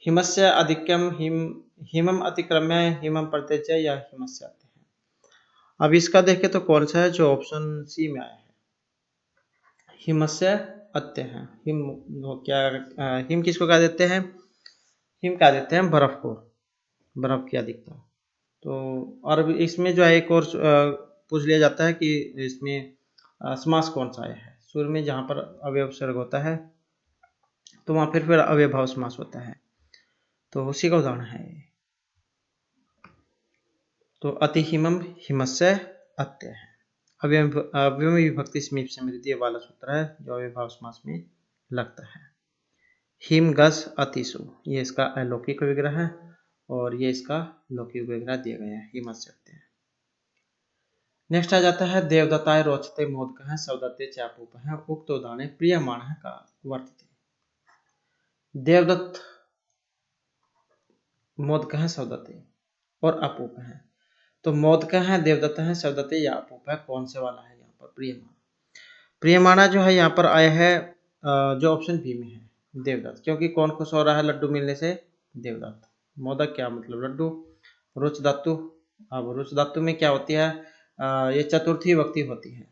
हिमस्य अधिक्यम हिमम अतिक्रम्य हिमम प्रत्यय या हिमस्य आते हैं। अब इसका देखें तो कौन सा है, जो ऑप्शन सी में आया है, हिमस्य अत्य है। हिम क्या, हिम किसको कह देते हैं, हिम कह देते हैं बर्फ को, बर्फ की अधिकता। तो और इसमें जो है एक और पूछ लिया जाता है कि इसमें समास कौन सा आया है, शुरू में जहाँ पर अवयव सर्ग होता है तो वहाँ फिर अव्ययभाव समास होता है, तो उसी का उदाहरण है। तो अतिहिमम हिमस्य अत्य है, अव्यय विभक्ति समीप समृद्धि वाला सूत्र है जो अव्ययभाव समास में लगता है। हिम गस अतिशु, ये इसका अलौकिक विग्रह है और ये इसका लौकिक विग्रह दिया गया है, हिमस्य अत्य है। नेक्स्ट आ जाता है देवदत्ताय रोचते मोदकः सौदत्ते चापूपः उक्त उदाहरणे प्रियमाणः का वर्तते। देवदत्त मोदकः सौदत्ते और अपूप है, तो मोदकः है, देवदत्त है, सौदत्ते या अपूप है, कौन से वाला है यहाँ पर, प्रियमाण। प्रियमाणा जो है यहाँ पर आया है जो ऑप्शन बी में है, देवदत्त, क्योंकि कौन खुश हो रहा है लड्डू मिलने से, देवदत्त। मोदक क्या मतलब लड्डू, रुच धातु, अब रुच धातु में क्या होती है, ये चतुर्थी विभक्ति होती है,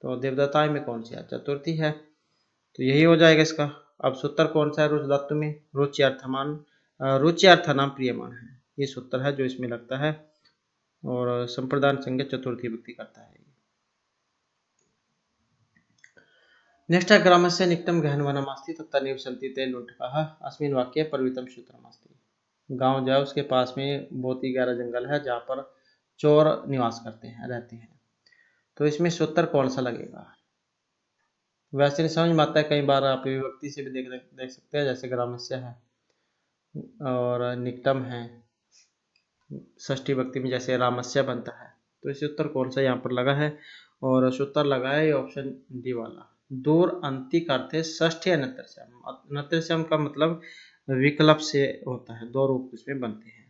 तो देवदत्ताय में कौन सी है, चतुर्थी है, तो यही हो जाएगा इसका। अब सूत्र कौन सा है रुच धातु में, रुच्यर्थमान, रुच्यर्थनाम प्रियमाण है, ये सूत्र है जो इसमें लगता है और संप्रदान संज्ञा चतुर्थी विभक्ति करता है। नेक्स्ट है ग्रामस्य निकटम गहनवनमस्ति तत्र निवसन्ति ते लुण्ठकाः अस्मिन् वाक्ये प्रवृत्तं सूत्रमस्ति। गांव जो है उसके पास में बहुत ही गहरा जंगल है जहाँ पर चोर निवास करते हैं, रहते हैं, तो इसमें सूत्र कौन सा लगेगा। वैसे नहीं समझ में आता है, कई बार आप विभक्ति से भी देख सकते हैं, जैसे ग्रामस्य है और निकटम है, षष्ठी विभक्ति में जैसे रामस्य बनता है, तो इस उत्तर कौन सा यहाँ पर लगा है, और सूत्र लगा है ऑप्शन डी वाला, दूर अंतिक अर्थे षष्ठी अनत्रस्याम। अनत्रस्याम का मतलब विकल्प से होता है, दो रूप इसमें बनते हैं।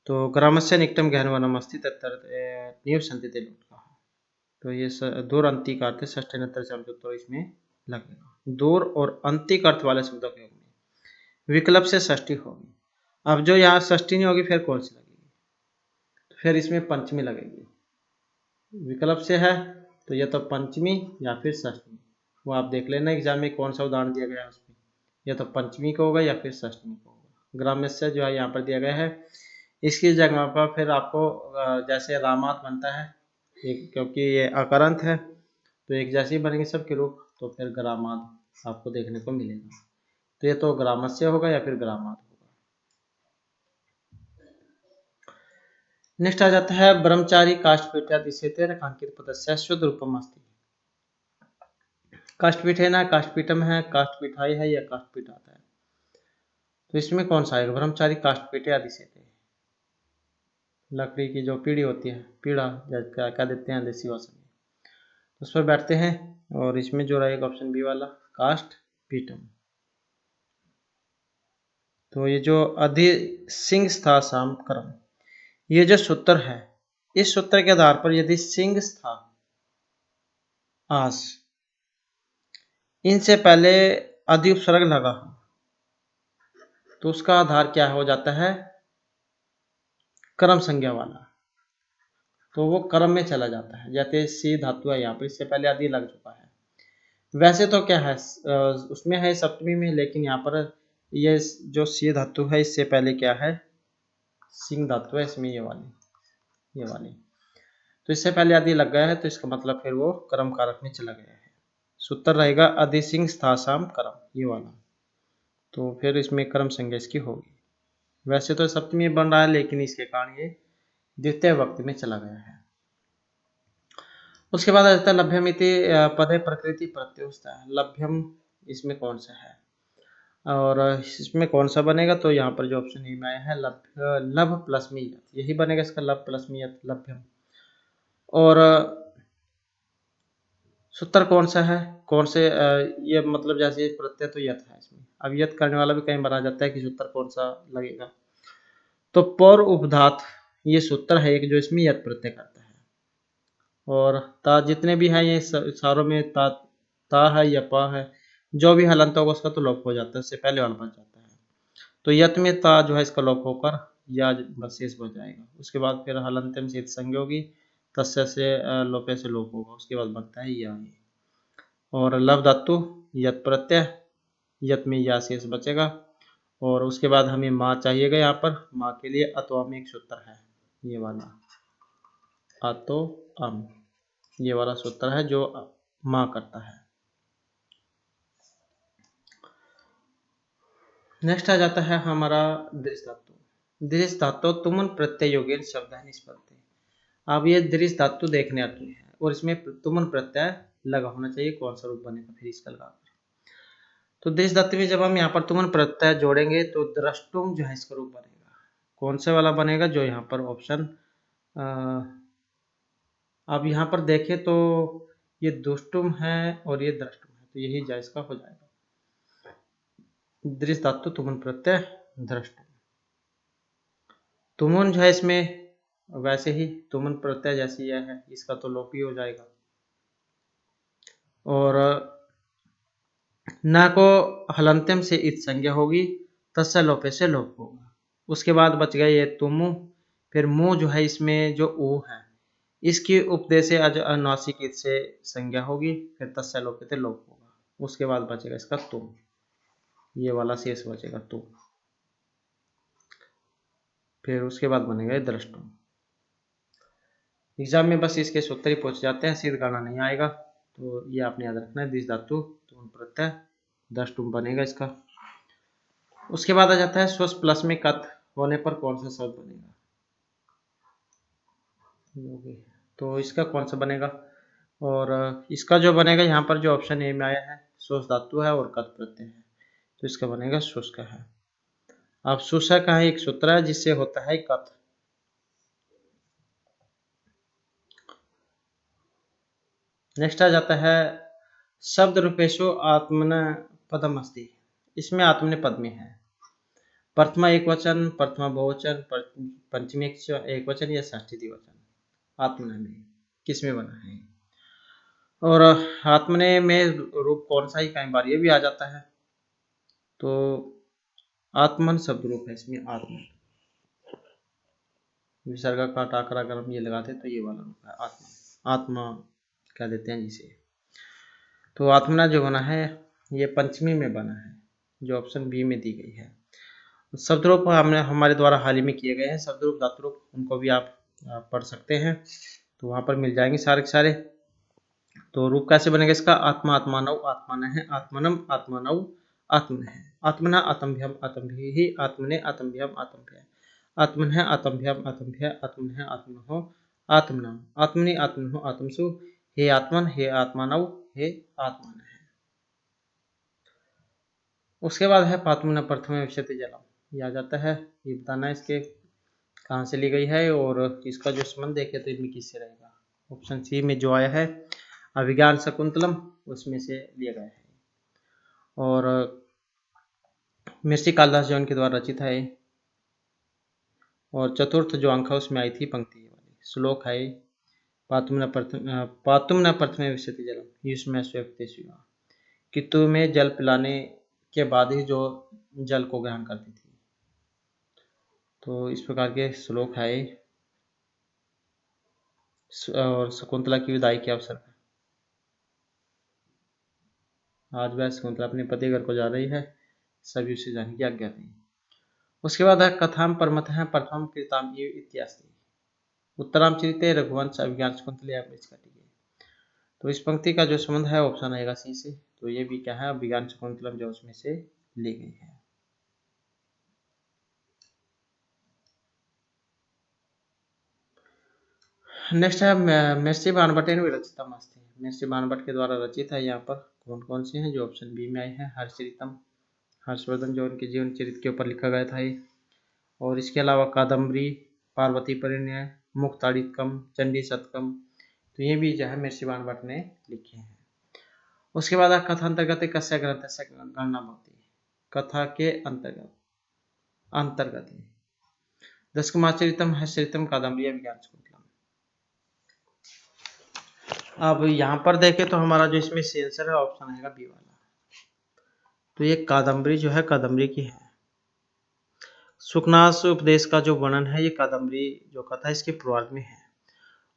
तो ग्रामस्य निकटम गहनवनमस्ति तत्र निवसन्ति ते लुण्ठकाः, तो ये दूर अंतिक अर्थे षष्ठी अनत्रस्याम जो तो इसमें लगेगा। दूर और अंतिक अर्थ वाले शब्दों के योग में विकल्प से षष्ठी होगी। अब जो यहाँ षष्ठी नहीं होगी फिर कौन सी लगेगी, तो फिर इसमें पंचमी लगेगी। विकल्प से है तो यह तो पंचमी या फिर षष्ठी, वो आप देख लेना एग्जाम में कौन सा उदाहरण दिया गया है उसमें, या तो पंचमी को होगा या फिर षष्टमी को होगा। ग्राम्यस्य जो है यहाँ पर दिया गया है, इसकी जगह पर फिर आपको जैसे रामात बनता है, क्योंकि ये अकरंत है तो एक जैसे ही बनेंगे सबके रूप, तो फिर ग्रामात आपको देखने को मिलेगा। तो ये तो ग्रामस्य होगा या फिर ग्रामात होगा। नेक्स्ट आ जाता है ब्रह्मचारी काष्ठपीठ दिश्यते रेखांकित पदस्य शुद्ध रूपम अस्ति। काष्ठपीठ है ना, काष्ठपीठम है, काष्ठपीठाई है या काष्ठपीठ आता है, तो इसमें कौन सा आएगा? ब्रह्मचारी काष्ठपीठ दिश्यते, लकड़ी की जो पीढ़ी होती है, पीढ़ा क्या देते हैं देसी भाषा में, उस पर बैठते हैं। और इसमें जो रहेगा ऑप्शन बी वाला काष्ठपीठम। तो ये जो अधि सिंह था साम कर्म, ये जो सूत्र है, इस सूत्र के आधार पर यदि सिंह था आस, इनसे पहले अधि उपसर्ग लगा हो, तो उसका आधार क्या हो जाता है? कर्म संज्ञा वाला, तो वो कर्म में चला जाता है। जैसे सी धातु है यहाँ पर, इससे पहले आदि लग चुका है। वैसे तो क्या है, उसमें है सप्तमी में, लेकिन यहाँ पर ये जो सी धातु है इससे पहले क्या है? सिंह धातु है इसमें, ये वाली। तो इससे पहले आदि लग गया है, तो इसका मतलब फिर वो कर्म कारक में चला गया है। सूत्र रहेगा अधि सिंह स्थासाम कर्म, ये वाला। तो फिर इसमें कर्म संज्ञा इसकी होगी। वैसे तो सप्तमी बन रहा है, लेकिन इसके कारण ये द्वितीय वक्त में चला गया है। उसके बाद आ जाता है लभ्यम इति पदे प्रकृति प्रत्युष्ठा। लभ्यम इसमें कौन सा है और इसमें कौन सा बनेगा? तो यहाँ पर जो ऑप्शन ए में आया है लभ प्लस मियत, यही बनेगा इसका, लभ प्लस मियत लभ्यम। और सूत्र कौन सा है, कौन से ये मतलब जैसे प्रत्यय तो यत है इसमें, अब यत करने वाला भी कहीं बना जाता है कि सूत्र कौन सा लगेगा, तो पौर उपधात ये सूत्र है एक जो इसमें यत प्रत्यय करता है। और ता जितने भी हैं ये सारों में ता है या पा है, जो भी हलंत होगा उसका तो लोप हो जाता है, उससे पहले वाला बच जाता है। तो यत में ता जो है इसका लोप होकर या शेष बच जाएगा। उसके बाद फिर हलंतम से संज्ञा होगी, तस्य से लोपे से लोप होगा, उसके बाद बनता है या। और लव धातु यत प्रत्यय, यत में या शेष बचेगा। और उसके बाद हमें माँ चाहिएगा, यहाँ पर माँ के लिए अतो में एक सूत्र है, ये वाला अतो अम, ये वाला सूत्र है जो माँ करता है। नेक्स्ट आ जाता है हमारा दृश्य धातु। दृश्य धातु तुमन प्रत्यय योगेन शब्द है निष्पत्ति। अब ये दृश्य धातु देखने आती है और इसमें तुमन प्रत्यय लगा होना चाहिए, कौन सा रूप बनेगा फिर इसका लगा। तो दृश्य धातु में जब हम यहाँ पर तुमन प्रत्यय जोड़ेंगे तो द्रष्टुम जो है इसका रूप बनेगा। कौन से वाला बनेगा? जो यहाँ पर ऑप्शन अब यहाँ पर देखें तो ये दुष्टुम है और ये द्रष्टुम है, तो यही जायज का हो जाएगा। दृश्य धातु तुमन प्रत्यय द्रष्टुम। तुमन जो है इसमें वैसे ही तुमन प्रत्यय जैसे यह है, इसका तो लोप ही हो जाएगा। और ना को हलंत्यम से इत संज्ञा होगी, तस्य लोपे से लोप होगा। उसके बाद बच गया ये तुमु, फिर मु जो है इसमें जो ऊ है इसकी उपदेश से अनुनासिक इत से संज्ञा होगी, फिर तस्य लोपे से लोप होगा। उसके बाद बचेगा इसका तुम, ये वाला शेष बचेगा तुम। फिर उसके बाद बनेगा द्रष्टुम। एग्जाम में बस इसके सूत्र ही पूछ जाते हैं, सिद्ध करना नहीं आएगा, तो ये आपने याद रखना है। द्विज धातु तुम प्रत्यय द्रष्टुम बनेगा इसका। उसके बाद आ जाता है स्वस्थ प्लस में कथ होने पर कौन सा शब्द बनेगा? तो इसका कौन सा बनेगा? और इसका जो बनेगा यहाँ पर जो ऑप्शन ए में आया है स्वस्थ धातु है और कथ प्रत्यय है, तो इसका बनेगा शुष्क है। अब शुष्क का एक सूत्र है जिससे होता है कथ। नेक्स्ट आ जाता है शब्द रूपेशो आत्मन पदम अस्ति। इसमें आत्मने पद में है प्रथमा एक वचन, प्रथमा बहुवचन, पंचमी एक वचन या षष्ठी द्विवचन। आत्मने में किस में बना है? और आत्मने में रूप कौन सा ही कई बार ये भी आ जाता है, तो आत्मन शब्द रूप है इसमें। आत्मन विसर्ग का टाकर अगर हम ये लगाते तो ये वाला रूप है आत्मा, आत्मा कह देते हैं जिसे। तो आत्मना जो बना है ये पंचमी में बना है, जो ऑप्शन बी में दी गई है। शब्दरूप हमने हमारे द्वारा हाल ही में किए गए हैं, शब्दरूप धातुरूप, उनको भी आप पढ़ सकते हैं, तो वहाँ पर मिल जाएंगे सारे के सारे। तो रूप कैसे बनेगा इसका? आत्मा आत्मानव आत्मान है, आत्मनम आत्मानव आत्मन है, आत्मना आत्मभ्यम आत्मभि आत्मने आत्मभ्यम आत्मभ्य आत्मन है आत्मभ्यम आत्मभ्य आत्मन है आत्मनो आत्मनम आत्मनि आत्मनो आत्मसु, हे आत्मन हे आत्मानव हे आत्मन है। उसके बाद है पातुमन प्रथम विशति जलम, यह आ जाता है, ये बताना है इसके कहाँ से ली गई है और इसका जो संबंध देखे तो इनमें किससे रहेगा। ऑप्शन सी में जो आया है अभिज्ञान शकुंतलम, उसमें से लिया गया है। और महर्षि कालिदास जो उनके द्वारा रचित है, और चतुर्थ जो अंक है उसमें आई थी पंक्ति वाली श्लोक है, पातुम न प्रथमे विशति जलम युष्म स्वेक्तेषु, कि तुम्हें जल पिलाने के बाद ही जो जल को ग्रहण करती थी। तो इस प्रकार के श्लोक है। और शकुंतला की विदाई के अवसर पर आज वह शकुंतला अपने पति घर को जा रही है, सभी उसे जाने की आज्ञा दी। उसके बाद है कथाम परमतः प्रथम कृताम इत्यादि उत्तराम चरिते रघुवंश अभिज्ञान शकुंतला कटी। तो इस पंक्ति का जो संबंध है ऑप्शन आएगा सी से, तो ये भी क्या है अभिज्ञान शकुंतलम जो उसमें से ली गई है। नेक्स्ट है महर्षि बाणभट्टेन विरचितम अस्ति, महर्षि बाणभट्ट के द्वारा रचित है। यहाँ पर कौन कौन से हैं जो ऑप्शन बी में आए हैं, हर्षचरितम हर्षवर्धन जो उनके जीवन चरित्र के ऊपर लिखा गया था ये, और इसके अलावा कादम्बरी, पार्वती परिणय, मुक्ताड़ितकम, चंडी शतकम, तो ये भी जो है महर्षि बाणभट्ट ने लिखे हैं। उसके बाद कथांतर्गत कस्य ग्रंथ से गणना होती है, कथा के अंतर्गत दशकमाचरितम हर्षचरितम कादम्बरी अभिज्ञान शकुंतलम। अब यहाँ पर देखें तो हमारा जो इसमें आंसर है ऑप्शन आएगा बी वाला। तो ये कादम्बरी जो है कादम्बरी की है। सुखनास उपदेश का जो वर्णन है ये कादम्बरी जो कथा इसके पूर्वार्ध में है,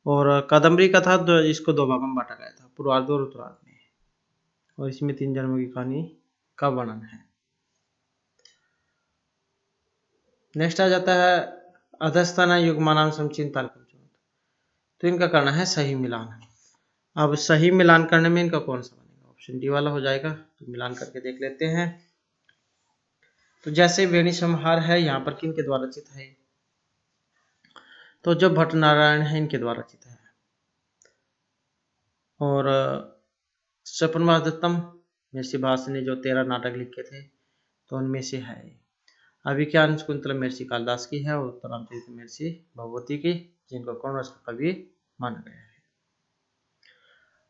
और कादम्बरी कथा इसको दो भागों में बांटा गया था, पूर्वार्ध और उत्तरार्ध में, और इसमें 3 जन्मों की कहानी का वर्णन है। नेक्स्ट आ जाता है अधस्ताना युग्मानाम समचिंतालकम, तो इनका करना है सही मिलान। अब सही मिलान करने में इनका कौन सा बनेगा, ऑप्शन डी वाला हो जाएगा। तो मिलान करके देख लेते हैं। तो जैसे वेणी संहार है यहाँ पर किन के द्वारा रचित है, तो जो भट्ट नारायण है इनके द्वारा रचित है। और स्वप्नवादत्तम महर्षि भास ने जो 13 नाटक लिखे थे तो उनमें से है। अभिज्ञान शकुंतलम महर्षि कालिदास की है, और उत्तरांचरित महर्षि भगवती की, जिनको कौन रस का कवि माना गया है।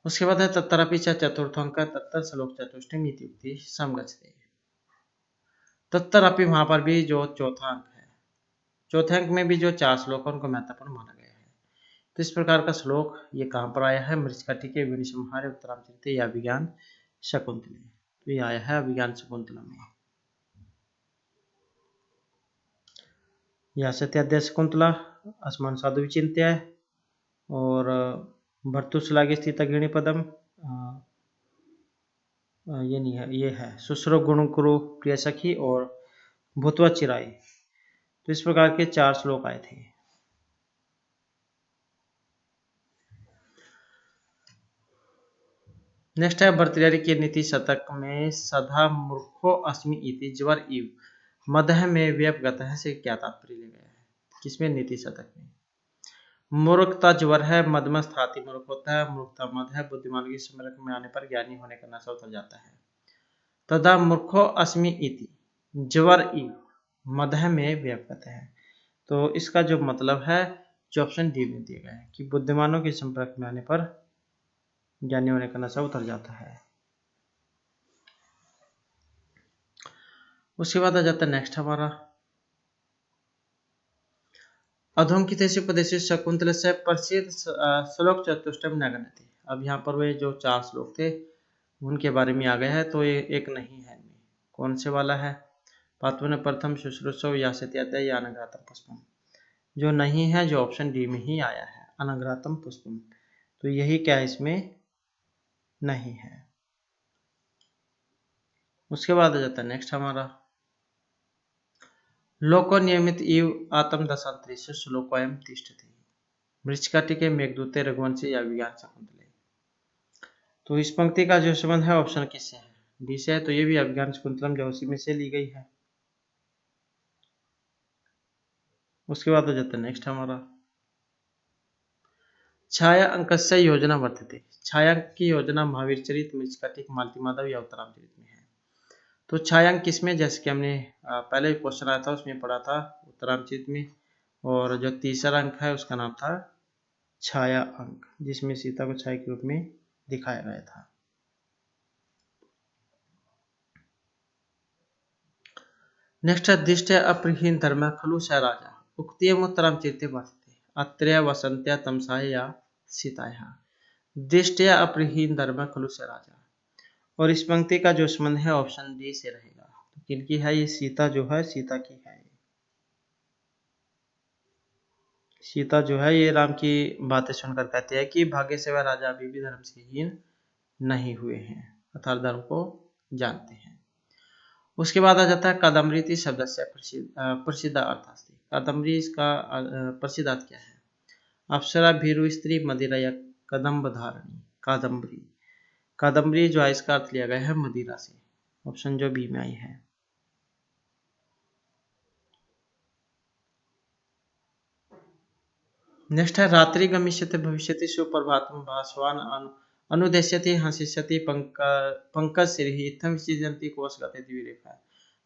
उसके बाद है तत्तरपि च चतुर्थंक तत्तर श्लोक चतुष्टयम इत्युक्ति समगच्छते। तत्तरपि वहां पर भी जो चौथा अंक है, चौथे अंक में भी जो 4 श्लोक है उनको महत्वपूर्ण माना गया है। तो इस प्रकार का श्लोक ये कहाँ पर आया है, मृच्छकटि के वेणी संहार उत्तरांचरित या अभिज्ञान शकुंतला, तो ये आया है अभिज्ञान शकुंतला में। या सत्याध्याय शकुंतला असमान साधु विचिंत्य, और भर्तुश्लाघे स्थित गिणी पदम, ये नहीं है, ये है सुश्रो गुण कुरु प्रिय सखी, और भूतवा चिराई। तो इस प्रकार के 4 श्लोक आए थे। नेक्स्ट है भर्तृहरि के नीति शतक में सदा मूर्खो अस्मि इति ज्वर इव मदह में व्यपगत है से क्या तात्पर्य ले गया है, किसमें नीति शतक में। मूर्खता ज्वर है, मदमस्त हाथी मूर्ख होता है, मूर्खता मद है, बुद्धिमान की स्मरण में आने पर ज्ञानी होने का नशा उतर जाता है। तदा मूर्खो अस्मि इति ज्वर इव मदह में व्यपगत है, तो इसका जो मतलब है जो ऑप्शन डी में दिया गया है कि बुद्धिमानों के संपर्क में आने पर ज्ञानी होने का नशा उतर जाता है। उसके बाद आ जाता है नेक्स्ट हमारा अधोंकितेषु उपदेशेषु शकुंतलस्य प्रसिद्ध श्लोक चतुष्टयम न गणयति। अब यहाँ पर वे जो 4 श्लोक थे उनके बारे में आ गया है, तो ये एक नहीं है इनमें। कौन से वाला है, पातुन प्रथम शुश्रूषव या सत्याध्याय या अनघ्रातम पुष्पम, जो नहीं है जो ऑप्शन डी में ही आया है अनघ्रातम पुष्पम, तो यही क्या इसमें नहीं है। उसके बाद आ जाता है नेक्स्ट हमारा लोको नियमित इव आत्म दशांतरेषु श्लोकोऽयं तिष्ठति मृच्छकटिके मेघदूते रघुवंशी या विज्ञान शकुंतले। तो इस पंक्ति का जो संबंध है ऑप्शन किससे है? डी से है, तो ये भी अभिज्ञान शकुंतलम जो उसी में से ली गई है। उसके बाद हो जाता है नेक्स्ट हमारा छाया अंकस्य योजना वर्तते। छायांक की योजना महावीर चरित, मृच्छकटिक, मालती माधव या उत्तरामचरित में है। तो छायांक किसमें, जैसे कि हमने पहले क्वेश्चन आया था उसमें पढ़ा था उत्तरामचरित में, और जो तीसरा अंक है उसका नाम था छाया अंक, जिसमें सीता को छाया के रूप में दिखाया गया था। नेक्स्ट है दिष्टया अपरिहीन धर्म खलु स राजा उक्तियम उत्तरामचरिते वर्तते अत्र्य वसंत्या तमसाय या सीताया। दिष्टया अपरिहीन धर्म खलु स राजा, और इस पंक्ति का जो संबंध है ऑप्शन डी से रहेगा। तो किनकी है ये? सीता जो है, सीता की है। सीता जो है ये राम की बातें सुनकर कहती है कि भाग्य से वह राजा अभी भी धर्म से हीन नहीं हुए हैं, अर्थात धर्म को जानते हैं। उसके बाद आ जाता है कादम्बरी शब्द से प्रसिद्ध अर्थास्ति। कादम्बरी इसका प्रसिद्ध अर्थ क्या है? अप्सरा भीरु स्त्री मदिरा या कदम्ब धारणी। कादम्बरी, कादम्बरी जो है इसका अर्थ लिया गया है मदिरा से। ऑप्शन जो बी में आई है। नेक्स्ट है रात्रि गमिष्यति भविष्यति सुप्रभातम भास्वान अनुदेश्यति हंसिष्यति पंकज श्री इत्थम विचिजन्ति कोशगते द्विरेफ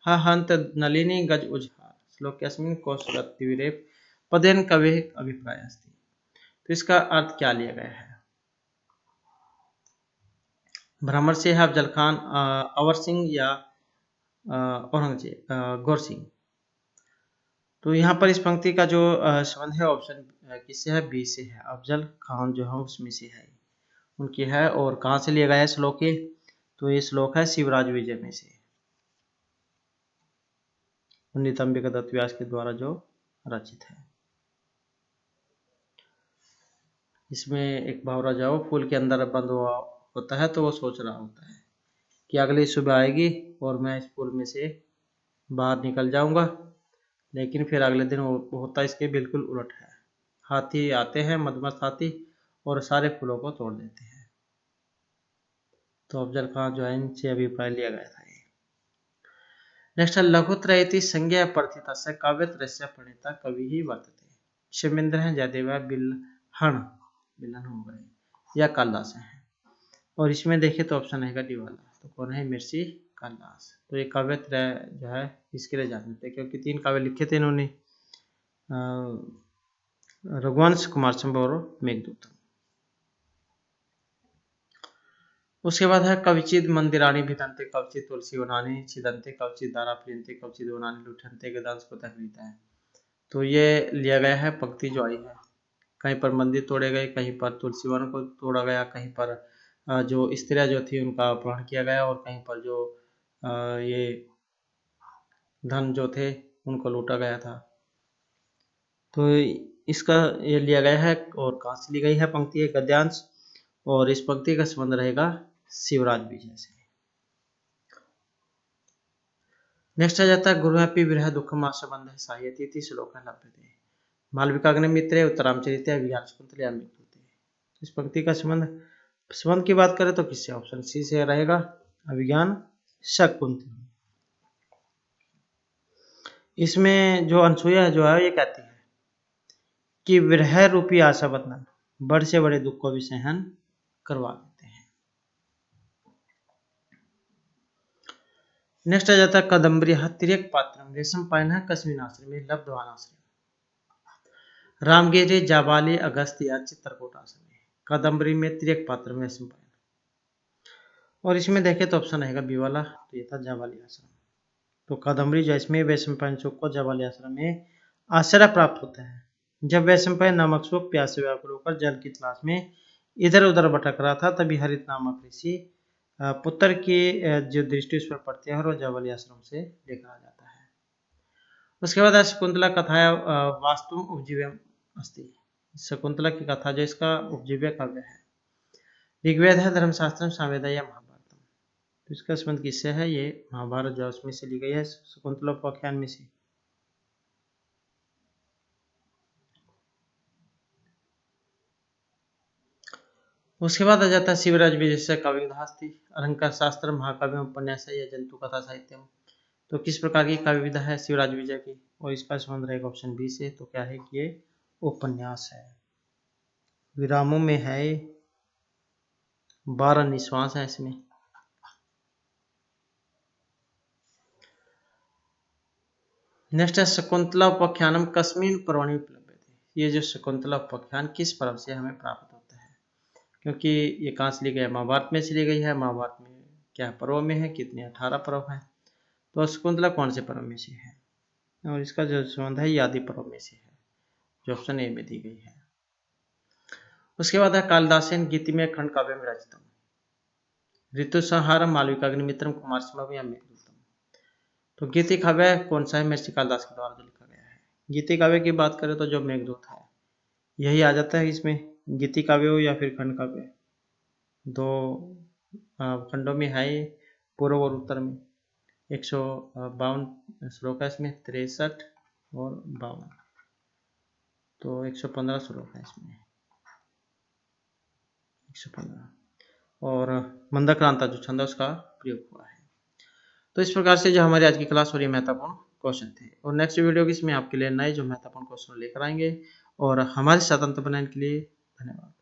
हा हंत नलिनी गज उजहार श्लोकस्मिन् कोशगत द्विरेफ पदेन कवे अभिप्राय अस्ति। तो इसका अर्थ क्या लिया गया है? भ्रमर सिंह, अफजल खान, अवर सिंह या औरंगजेब, गौर सिंह। तो यहाँ पर इस पंक्ति का जो संबंध है ऑप्शन किससे है? बी से है। अफजल खान जो है उसमें से है, उनकी है। और कहाँ से लिया गया है श्लोक ये? तो ये श्लोक है शिवराज विजय में से, पंडित अंबिका दत्त व्यास के द्वारा जो रचित है। इसमें एक भावरा जाओ फूल के अंदर बंद हुआ होता है तो वो सोच रहा होता है कि अगली सुबह आएगी और मैं इस फूल में से बाहर निकल जाऊंगा, लेकिन फिर अगले दिन होता इसके बिल्कुल उलट है। हाथी आते हैं, मदमस्त हाथी, और सारे फूलों को तोड़ देते हैं। तो अफजल खान जो है इनसे अभिप्राय लिया गया था। नेक्स्ट है लघुत्रयति संज्ञा प्रथितस्य काव्यत्रयस्य प्रणेता कवि ही वर्तते। क्षेमेंद्र हैं, जयदेव है, बिल्हन हो गए, या कालिदास हैं। और इसमें देखें तो ऑप्शन रहेगा डी वाला। तो कौन है? मिर्ची कालिदास। तो ये काव्यत्रय जो है इसके लिए जानते थे क्योंकि 3 काव्य लिखे थे इन्होंने, रघुवंश, कुमार संभव और मेघदूतम। उसके बाद है कविचिद मंदिराणी भिदंते कवचित तुलसी वनानि छिदंते कवचित दारा प्रियंते कवचित वनानि लुठंते गदांश को तहरीता है। तो ये लिया गया है पंक्ति जो आई है, कहीं पर मंदिर तोड़े गए, कहीं पर तुलसी वन को तोड़ा गया, कहीं पर जो स्त्रियां जो थी उनका अपहरण किया गया, और कहीं पर जो ये धन जो थे उनको लूटा गया था। तो इसका ये लिया गया है। और कहाँ से ली गई है पंक्ति? गद्यांश, और इस पंक्ति का संबंध रहेगा शिवराज विजय से। नेक्स्ट आ जाता है गुरुपी विरह दुखम आशबंध साहित्यति श्लोक लभ्यते मालविकाग्निमित्रे उत्तरामचरित विज्ञान शकुंतले या मेघदूते। इस पंक्ति का संबंध की बात करें तो किससे? ऑप्शन सी से रहेगा, अभिज्ञान शकुंतल। इसमें जो अनसुईया जो है ये कहती है कि विरह रूपी आशा बंधन बड़े से बड़े दुख को भी सहन करवा देते हैं। नेक्स्ट आ जाता है कादम्बरी तिर्यक पात्रम रेशम पायन कश्मीर आश्रम में लब्धवान आश्रम रामगिरी जाबाली अगस्त या चित्रकूट आश्रम। कादम्बरी में तिर्यक पात्र में रेशम पायन, और इसमें देखें तो ऑप्शन रहेगा बी वाला। तो ये था जाबाली आश्रम। तो कादम्बरी जो इसमें वैशंपायन सुख को जाबाली आश्रम में आश्रय प्राप्त होता है। जब वैशंपायन नामक सुख प्यास से व्याकुल होकर जल की तलाश में इधर उधर भटक रहा था, तभी हरित नामक ऋषि पुत्र की जो दृष्टि उस पर पड़ती है और वह जाबाली आश्रम से लेकर आ जाता है। उसके बाद शकुंतला कथाया वास्तु उपजीव्यम अस्ति। शकुंतला की कथा जो इसका उपजीव्य काव्य है। ऋग्वेद है, धर्मशास्त्र, सामवेद या महाभारतम। तो इसका संबंध किससे है? ये महाभारत जो उसमें से ली गई है, शकुंतला उपाख्यान में से। उसके बाद आ जाता है शिवराज विजय से काव्य विधास थी, अलंकार शास्त्र, महाकाव्य, उपन्यास या जंतु कथा साहित्यम। तो किस प्रकार की काव्य विधा है शिवराज विजय की? और इसका संबंध रहेगा ऑप्शन बी से। तो क्या है कि ये उपन्यास है। विरामों में है, 12 निश्वास है इसमें। नेक्स्ट है शकुंतला उपाख्यानम कस्मिन पर्वणि उपलब्ध। ये जो शकुंतला उपाख्यान किस पर्व से हमें प्राप्त होता है? क्योंकि ये कहाँ से ली गई है? महाभारत में से ली गई है। महाभारत में क्या पर्व में है? कितने? 18 पर्व है। तो शकुंतला कौन से पर्व में से है? और इसका जो संबंध है ये आदि पर्व में से है, जो ऑप्शन ए में दी गई है। उसके बाद है कालिदासेन गीति में खंड काव्य में रचितम। ऋतुसंहारम, मालविकाग्निमित्रम, कुमारसंभवम या मेघदूतम। तो गीति काव्य कौन सा है? महर्षि कालिदास के द्वारा जो लिखा गया है। गीति काव्य की बात करें तो जो मेघदूत है यही आ जाता है इसमें। गीति काव्य हो या फिर खंड काव्य, दो खंडों में है, पूर्व और उत्तर में। 152 श्लोक है इसमें, 63 और 52, तो 115 श्लोक है इसमें, 115। और मंदक्रांता जो छंद है उसका प्रयोग हुआ है। तो इस प्रकार से जो हमारी आज की क्लास और ये महत्वपूर्ण क्वेश्चन थे, और नेक्स्ट वीडियो की इसमें आपके लिए नए जो महत्वपूर्ण क्वेश्चन लेकर आएंगे। और हमारे साथ अंत बनाने के लिए धन्यवाद।